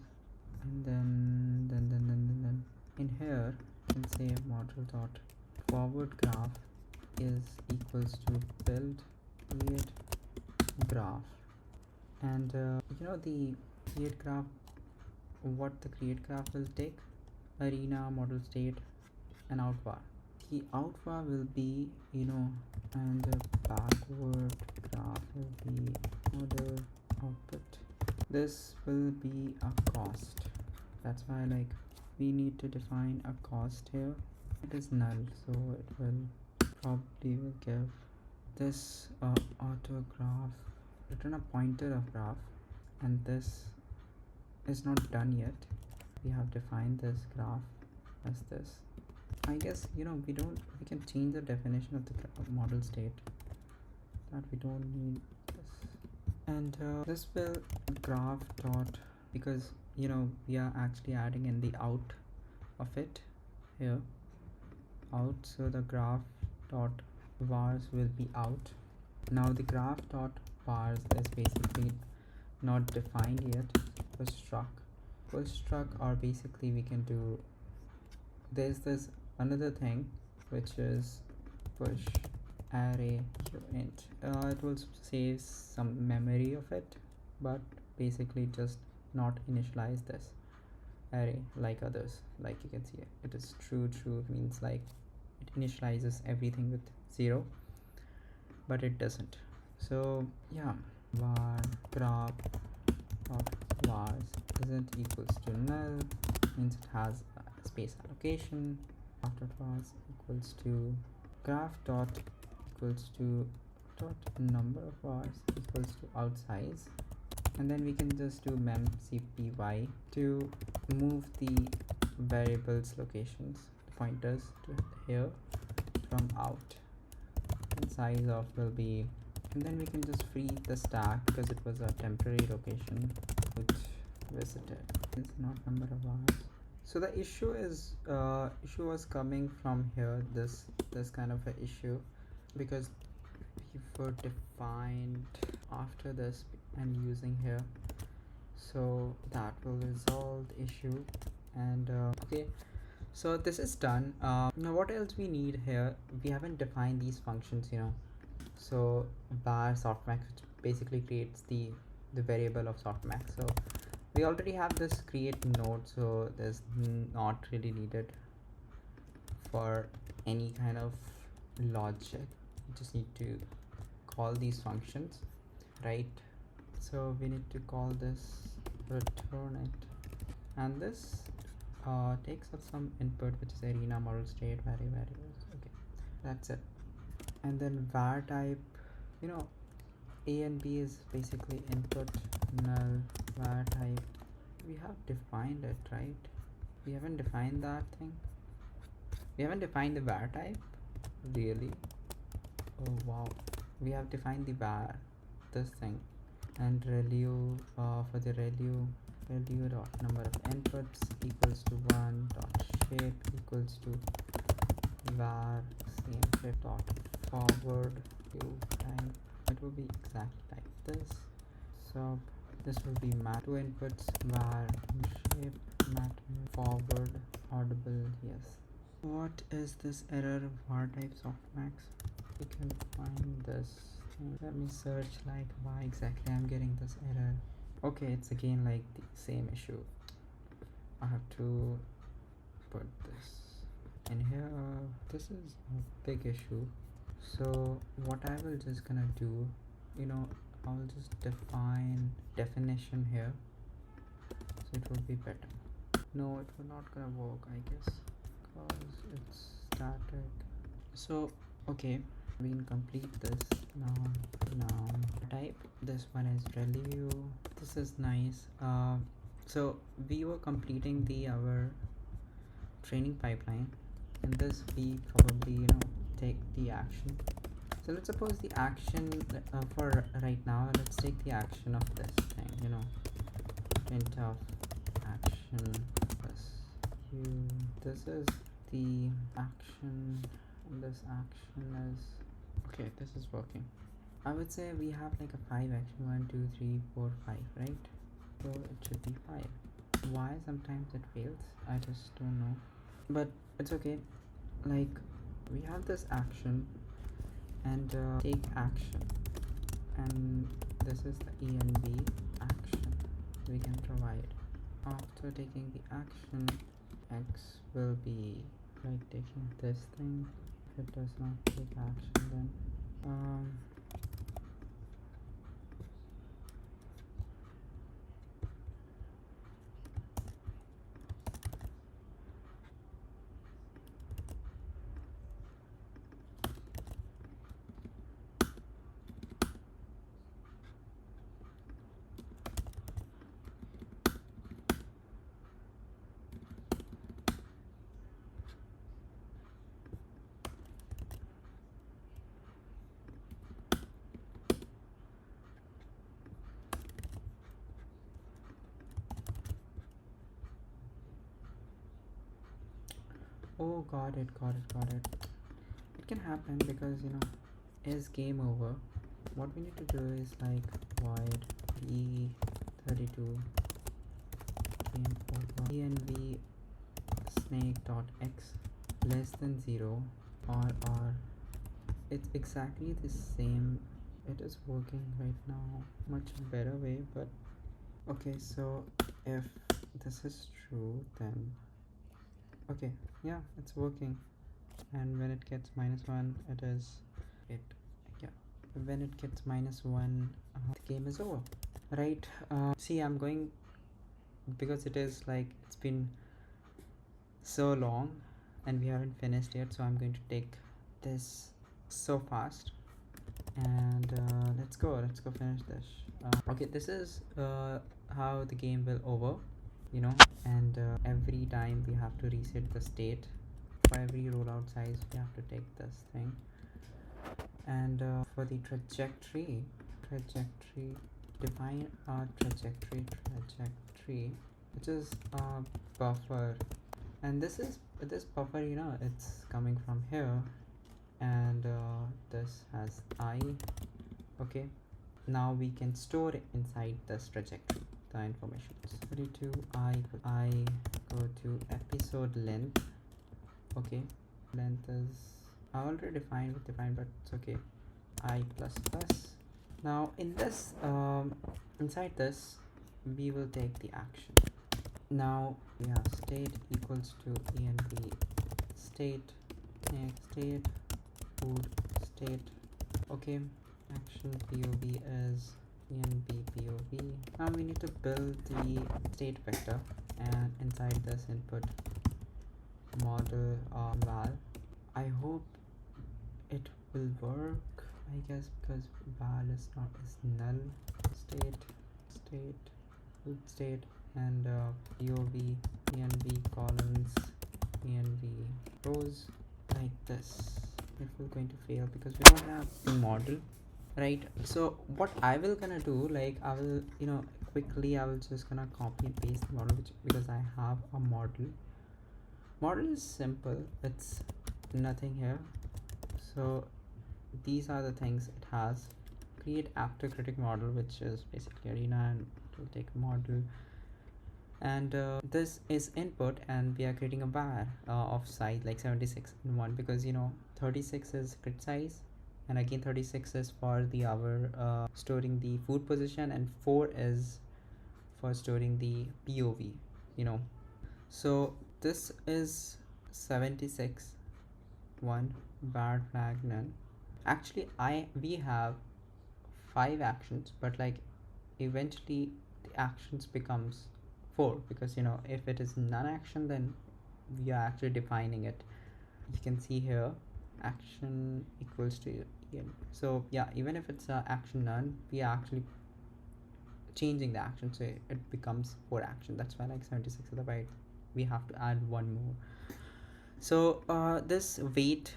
and then in here you can say model dot forward graph is equals to build create graph. And the create graph, what the create graph will take: arena, model state, and outvar. The outvar will be, and the backward graph will be model output. This will be a cost. That's why like we need to define a cost here. It is null, so it will probably will give this auto graph, return a pointer of graph, and this is not done yet. We have defined this graph as this. I guess we can change the definition of the model state, that we don't need this. And this will graph dot, because we are actually adding in the out of it here, out, so the graph dot vars will be out. Now the graph dot vars is basically not defined yet. Push struct, or basically we can do, there's this another thing which is push array int. It will save some memory of it, but basically just not initialize this array like others. Like you can see, it is true means like it initializes everything with 0, but it doesn't. So yeah, var graph dot vars isn't equals to null, means it has a space allocation. After vars equals to graph dot equals to dot number of vars equals to out size, and then we can just do mem cpy to move the variables locations, the pointers, to here from out, and size of will be, and then we can just free the stack because it was a temporary location which visited. It's not number of vars. So the issue was coming from here, this kind of an issue, because we were defined after this and using here, so that will resolve the issue. And okay, so this is done. Now what else we need here? We haven't defined these functions, so var softmax, which basically creates the variable of softmax. So we already have this create node, so there's not really needed for any kind of logic. You just need to call these functions, right? So we need to call this return it, and this takes up some input, which is arena, model state, variables. Okay, that's it. And then var type, a and b is basically input, null, var type. We have defined it, right? We haven't defined that thing. We haven't defined the var type, really. Oh wow, we have defined the var, this thing. And relu, for the relu dot number of inputs equals to 1 dot shape equals to var same shape dot forward to time. It will be exactly like this. So this will be mat, 2 inputs, var shape, mat forward, audible, yes. What is this error, var type softmax? We can find this. Let me search like why exactly I'm getting this error. Okay, it's again like the same issue. I have to put this in here. This is a big issue. So what I will just gonna do, I'll just define definition here. so it would be better. No, it would not gonna work, I guess, because it's static. So okay, we can complete this. Now type this one is review. This is nice. So we were completing the our training pipeline. In this we probably take the action. So let's suppose the action for right now, let's take the action of this thing, print of action plus you. This is the action, and this action is okay. This is working. I would say we have like a 5 action, 1 2 3 4 5, right? So it should be 5. Why sometimes it fails, I just don't know, but it's okay. Like, we have this action and take action, and this is the env action we can provide. After taking the action, x will be like taking this thing. If it does not take action, then oh, got it. It can happen because is game over. What we need to do is like void e32 game over env snake.x less than 0, or it's exactly the same. It is working right now much better way, but okay. So if this is true, then okay, yeah, it's working. And when it gets -1, it is it. Yeah, when it gets -1, the game is over, right? See, I'm going, because it is like it's been so long and we haven't finished yet, so I'm going to take this so fast. And let's go finish this. Okay, this is how the game will over, and every time we have to reset the state. For every rollout size we have to take this thing. And for the trajectory, define a trajectory, which is a buffer. And this buffer, it's coming from here, and this has I. Okay, now we can store it inside this trajectory, the information. 32 I go to episode length. Okay, length is I already defined, but it's okay. I plus plus. Now in this inside this we will take the action. Now we have state equals to env state, next state, food state. Okay, action pov is env pov. Now we need to build the state vector, and inside this input model val. I hope it will work, I guess, because val is null. State and pov env columns env rows, like this. If we're going to fail because we don't have the model, right? So what I will gonna do, like, I will quickly I will just gonna copy and paste the model, because I have a model is simple. It's nothing here. So these are the things it has. Create after critic model, which is basically arena, and it will take a model. And this is input, and we are creating a var of size like 76 in 1, because 36 is crit size, and again 36 is for the our storing the food position, and 4 is for storing the pov. So this is 76 1 var flag none. Actually we have 5 actions, but like eventually the actions becomes 4, because if it is non-action, then we are actually defining it. You can see here action equals to EN. So yeah, even if it's action none, we are actually changing the action, so it becomes 4 action. That's why like 76 is the byte. We have to add one more. So this weight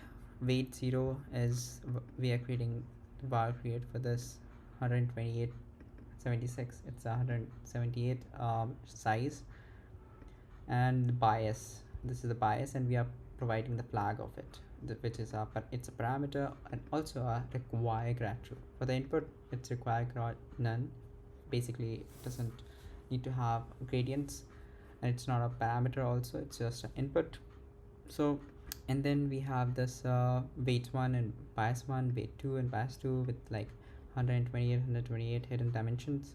0 is we are creating var create for this 128 76. It's 178 size. And bias, this is the bias, and we are providing the flag of it, which is it's a parameter and also a require grad true. For the input, it's require grad none. Basically it doesn't need to have gradients, and it's not a parameter also, it's just an input. So, and then we have this weight 1 and bias 1, weight 2 and bias 2 with like 128 hidden dimensions,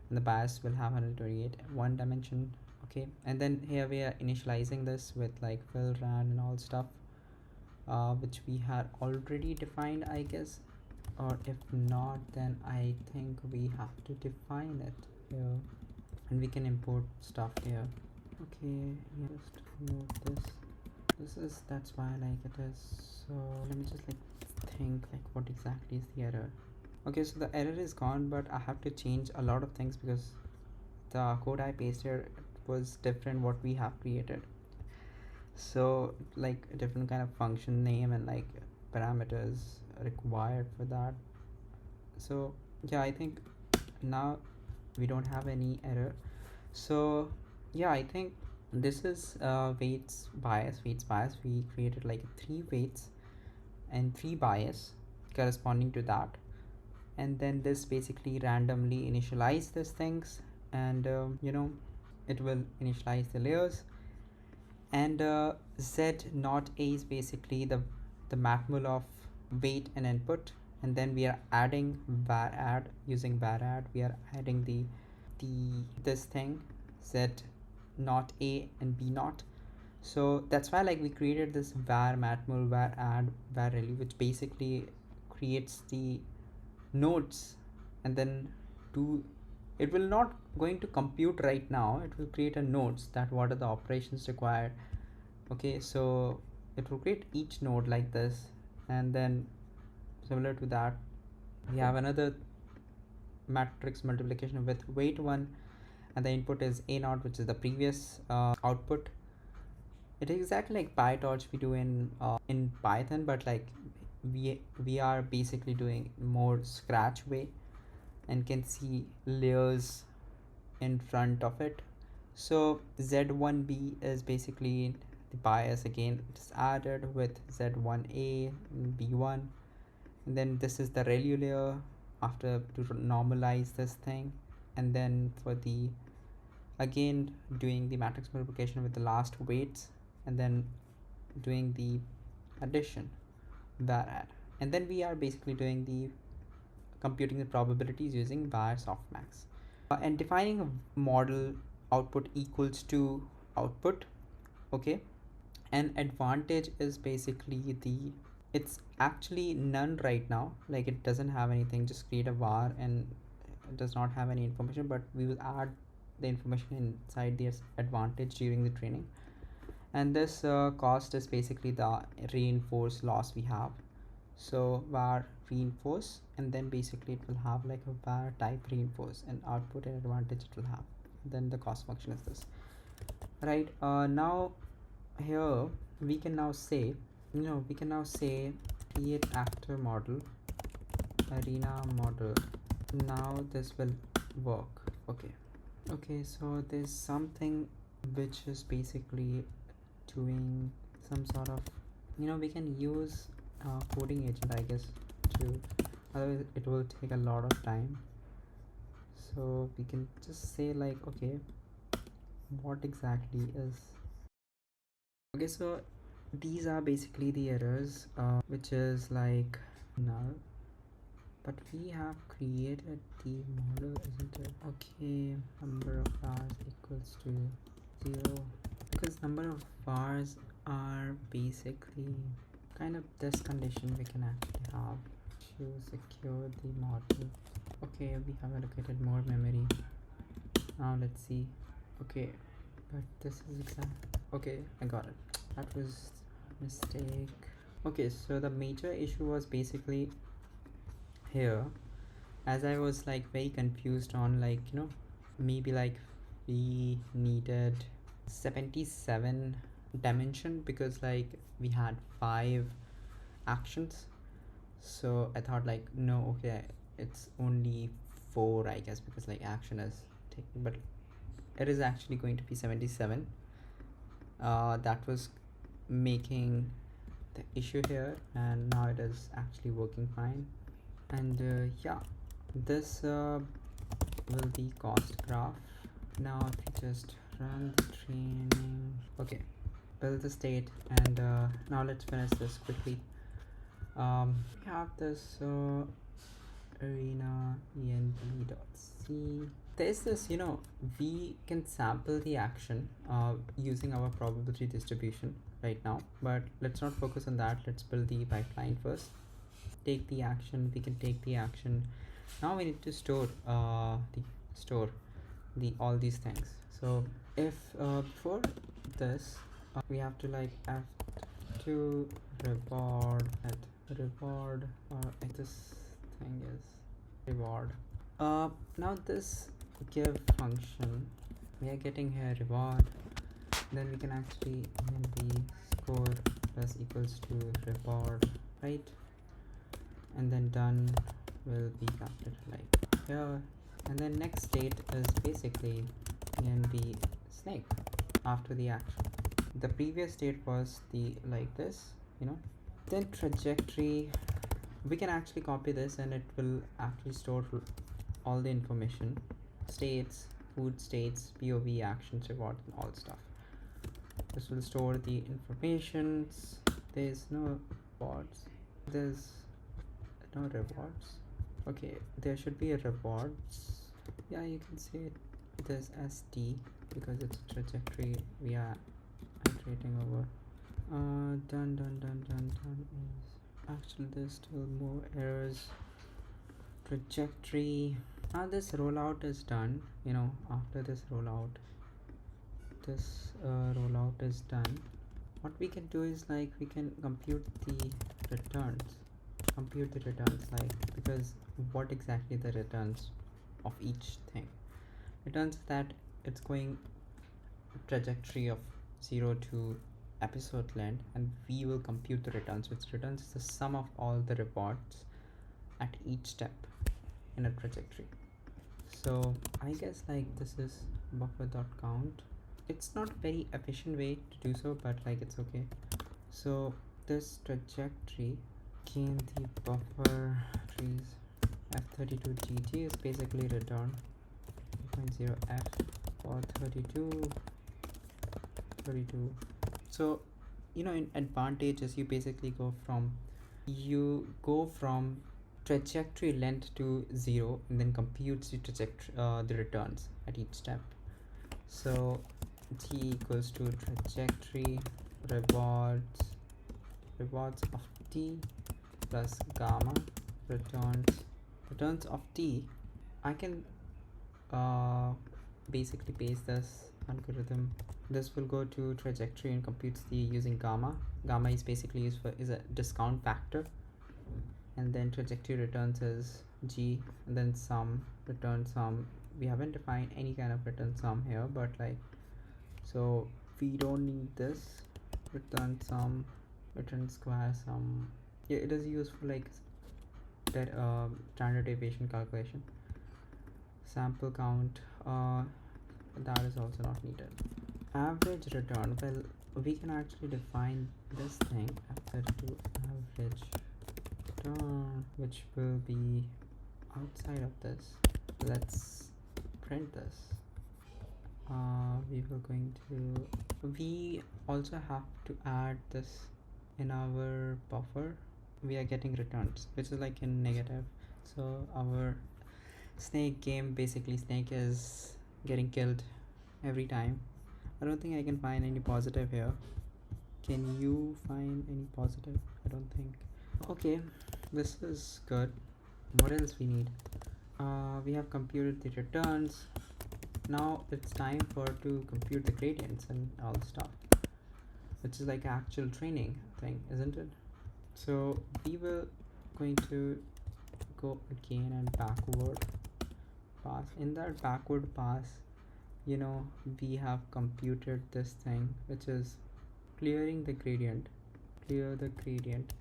and the bias will have 128 one dimension. Okay, and then here we are initializing this with like fill rand and all stuff, which we had already defined, I guess, or if not, then I think we have to define it here, and we can import stuff here. Okay, just move this is that's why like it is. So let me just like think like what exactly is the error. Okay, so the error is gone, but I have to change a lot of things because the code I pasted was different what we have created. So like a different kind of function name and like parameters required for that. So yeah, I think now we don't have any error. So yeah, I think this is weights bias. We created like 3 weights and 3 bias corresponding to that, and then this basically randomly initialize these things, and it will initialize the layers. And z not a is basically the matmul of weight and input, and then we are adding var add. Using var add, we are adding this thing z not a and b not. So that's why like we created this var matmul var add var relu, which basically creates the nodes, and then do it will not going to compute right now, it will create a nodes that what are the operations required. Okay, so it will create each node like this, and then similar to that we have another matrix multiplication with weight 1, and the input is a naught, which is the previous output. It is exactly like PyTorch we do in Python, but like we are basically doing more scratch way, and can see layers in front of it. So z1b is basically the bias again, it's added with z1a and b1, and then this is the ReLU layer after to normalize this thing, and then for the again doing the matrix multiplication with the last weights, and then doing the addition var add, and then we are basically doing the computing the probabilities using var softmax, and defining a model output equals to output. Okay, and advantage is basically it's actually none right now, like it doesn't have anything, just create a var and it does not have any information, but we will add the information inside this advantage during the training. And this cost is basically the reinforce loss we have. So var reinforce, and then basically it will have like a var type reinforce, and output and advantage it will have. Then the cost function is this, right? Now here we can now say create actor model, arena model. Now this will work. Okay, so there's something which is basically doing some sort of, we can use coding agent, I guess, to, otherwise it will take a lot of time. So we can just say like, okay, what exactly is, okay, so these are basically the errors, which is like null, but we have created the model, isn't it? Okay, number of vars equals to 0, because number of vars are basically kind of this condition we can actually have to secure the model. Okay, we have allocated more memory. Now let's see. Okay, but this is okay, I got it. That was a mistake. Okay, so the major issue was basically here, as I was like very confused on, like, maybe like we needed 77 dimension, because like we had 5 actions. So I thought like, no, okay, it's only 4, I guess, because like action is taken, but it is actually going to be 77. That was making the issue here, and now it is actually working fine. And yeah, this will be cost graph. Now if you just run the training, okay, build the state, and now let's finish this quickly. We have this arena env.c. There's this, we can sample the action using our probability distribution right now, but let's not focus on that. Let's build the pipeline first. Take the action, we can take the action. Now we need to store the all these things. So if before this we have to like have to reward at reward, this thing is reward. Now this give function, we are getting here reward, then we can actually env score plus equals to reward, right? And then done will be captured like here, and then next state is basically env snake after the action. The previous state was the like this, then trajectory, we can actually copy this and it will actually store all the information, states, food states, POV, actions, reward, and all stuff. This will store the informations. There's no rewards, there's no rewards. Okay, there should be a rewards. Yeah, you can say it is st because it's a trajectory we are iterating over. Done is actually there's still more errors. Trajectory, now this rollout is done. After this rollout is done, what we can do is like we can compute the returns, like, because what exactly the returns of each thing returns, that it's going trajectory of 0 to episode length, and we will compute the returns, which returns is the sum of all the rewards at each step in a trajectory. So I guess like this is buffer.count. It's not a very efficient way to do so, but like it's okay. So this trajectory gain the buffer trees f32gt is basically return 2.0f for 32. So in advantages, you basically go from trajectory length to 0, and then computes the trajectory the returns at each step. So t equals to trajectory rewards of t plus gamma returns of t. I can basically paste this algorithm. This will go to trajectory and computes the using gamma. Gamma is basically used for is a discount factor, and then trajectory returns is g, and then sum return sum. We haven't defined any kind of return sum here, but like, so we don't need this return sum, return square sum. Yeah, it is used for like that standard deviation calculation. Sample count, that is also not needed. Average return, well, we can actually define this thing f32 average return, which will be outside of this. Let's print this. We also have to add this in our buffer. We are getting returns, which is like in negative. So our snake game, basically snake is getting killed every time. I don't think I can find any positive here. Can you find any positive? I don't think. Okay, this is good. What else we need? We have computed the returns. now it's time for to compute the gradients and all the stuff, which is like actual training thing, isn't it? So we will going to go again and backward pass. In that backward pass, we have computed this thing, which is clearing the gradient. Clear the gradient.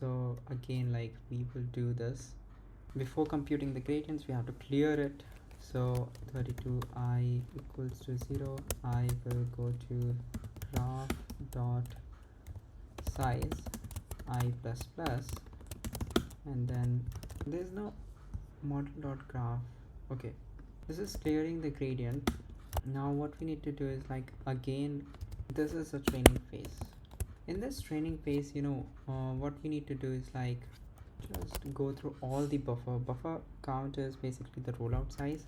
So again, like, we will do this. Before computing the gradients, we have to clear it. So 32i equals to 0. I will go to graph dot size I plus plus, and then there's no model dot graph. Okay, this is clearing the gradient. Now what we need to do is, like, again, this is a training phase. In this training phase, what we need to do is, like, just go through all the buffer count is basically the rollout size.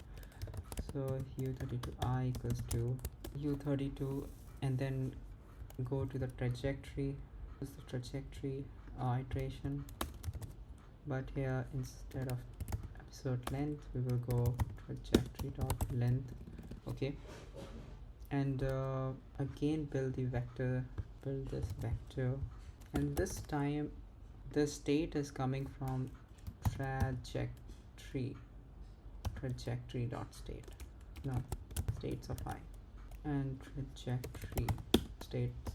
So u32i equals to u32, and then go to the trajectory. This is the trajectory iteration, but here instead of episode length, we will go trajectory dot length. Okay, and again build this vector, and this time the state is coming from trajectory dot state. No, states of I, and trajectory states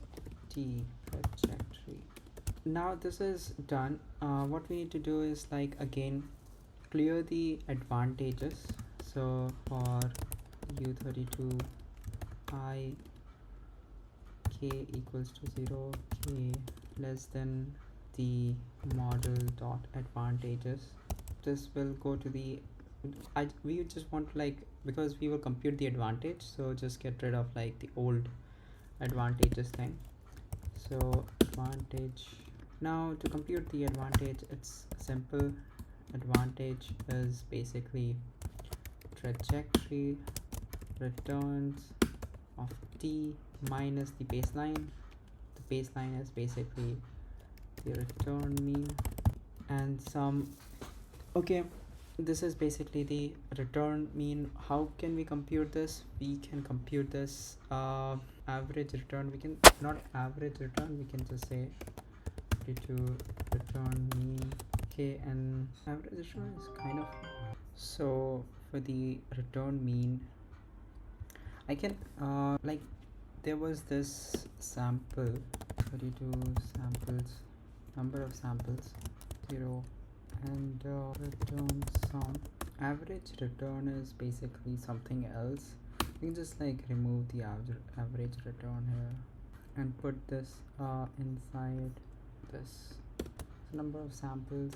t trajectory. Now this is done. What we need to do is, like, again clear the advantages. So for u32 I k equals to 0, k less than the model dot advantages. This will go to the we just want to, like, because we will compute the advantage, so just get rid of, like, the old advantages thing. So advantage, now to compute the advantage, it's simple. Advantage is basically trajectory returns of t minus the baseline. The baseline is basically the return mean, and some. Okay, this is basically the return mean. How can we compute this? We can compute this average return. We can not average return, we can just say to return mean. Okay, and average return is kind of, so for the return mean, I can like, there was this sample, 32 samples, number of samples 0, and return sum. Average return is basically something else. You can just, like, remove the average return here and put this inside this. So number of samples,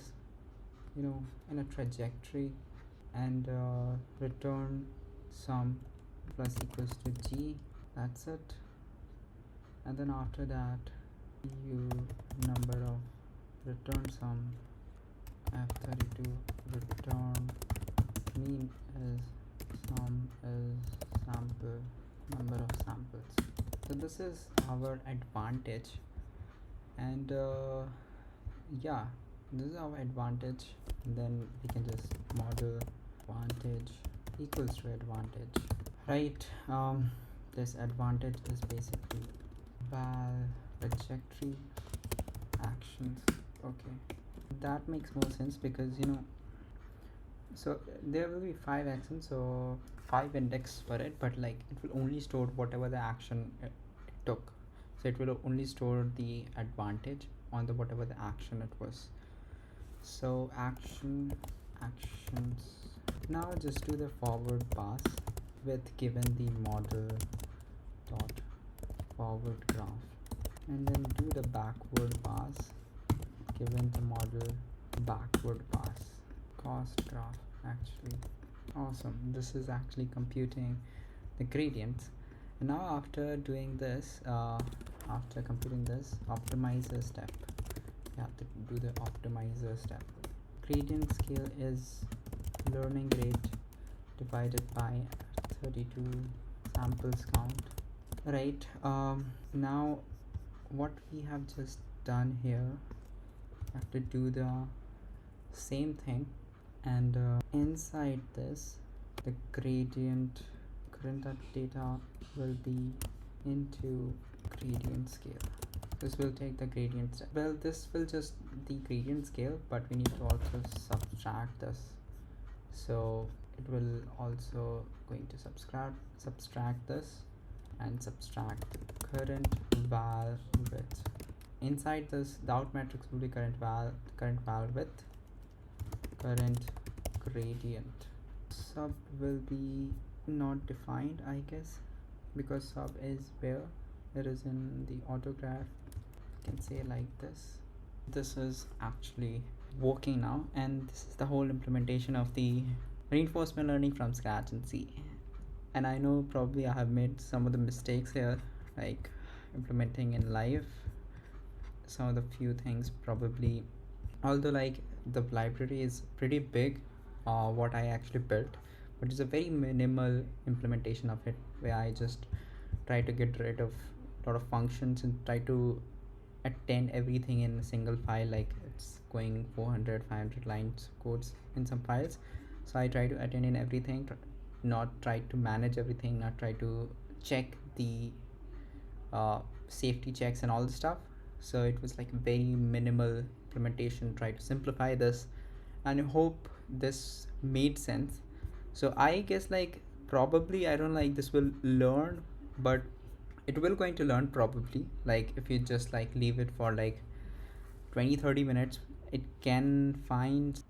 in a trajectory, and return sum plus equals to g. That's it. And then after that, number of return sum f32 return mean is sum is sample number of samples. So this is our advantage, and yeah, this is our advantage. And then we can just model advantage equals to advantage, right? This advantage is basically val trajectory actions. Okay, that makes more sense, because so there will be 5 actions, so 5 index for it, but, like, it will only store whatever the action it took. So it will only store the advantage on the whatever the action it was. So actions. Now just do the forward pass with given the model dot forward graph, and then do the backward pass given the model backward pass cost graph. Actually, awesome. This is actually computing the gradients. And now after doing this, after computing this optimizer step, you have to do the optimizer step. Gradient scale is learning rate divided by 32 samples count, right? Now what we have just done here, I have to do the same thing, and inside this, the gradient current data will be into gradient scale. This will take the gradient step. Well, this will just the gradient scale, but we need to also subtract this. So it will also going to subtract this and subtract the current val width. Inside this, the out matrix will be current val width, current gradient. Sub will be not defined, I guess, because sub is where it is in the autograph. You can say like this. This is actually working now, and this is the whole implementation of the reinforcement learning from scratch in C. And I know probably I have made some of the mistakes here, like implementing in live some of the few things probably, although like the library is pretty big, what I actually built, but it's a very minimal implementation of it, where I just try to get rid of a lot of functions and try to attend everything in a single file, like it's going 400-500 lines codes in some files. So I try to attend in everything, not try to manage everything, not try to check the safety checks and all the stuff. So it was like a very minimal implementation, try to simplify this, and I hope this made sense. So I guess like probably I don't like this will learn, but it will going to learn probably, like if you just like leave it for like 20-30 minutes, it can find.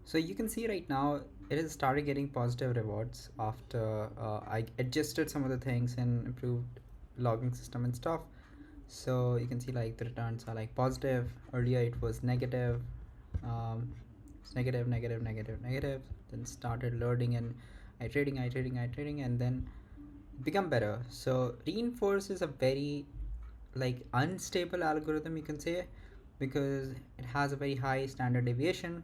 So you can see right now it has started getting positive rewards after I adjusted some of the things and improved logging system and stuff. So you can see like the returns are like positive. Earlier it was negative, it's negative, negative, negative, negative, then started learning and iterating, and then become better. So reinforce is a very like unstable algorithm, you can say, because it has a very high standard deviation,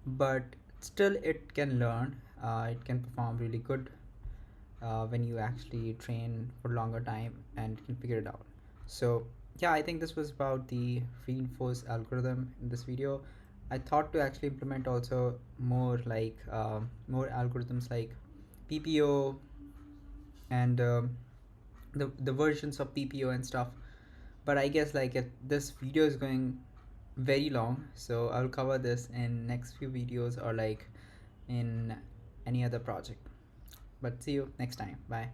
but still it can learn. It can perform really good when you actually train for longer time and can figure it out. So yeah, I think this was about the reinforce algorithm in this video. I thought to actually implement also more like more algorithms like PPO and the versions of PPO and stuff, but I guess like this video is going very long, so I'll cover this in next few videos or like in any other project. But see you next time. Bye.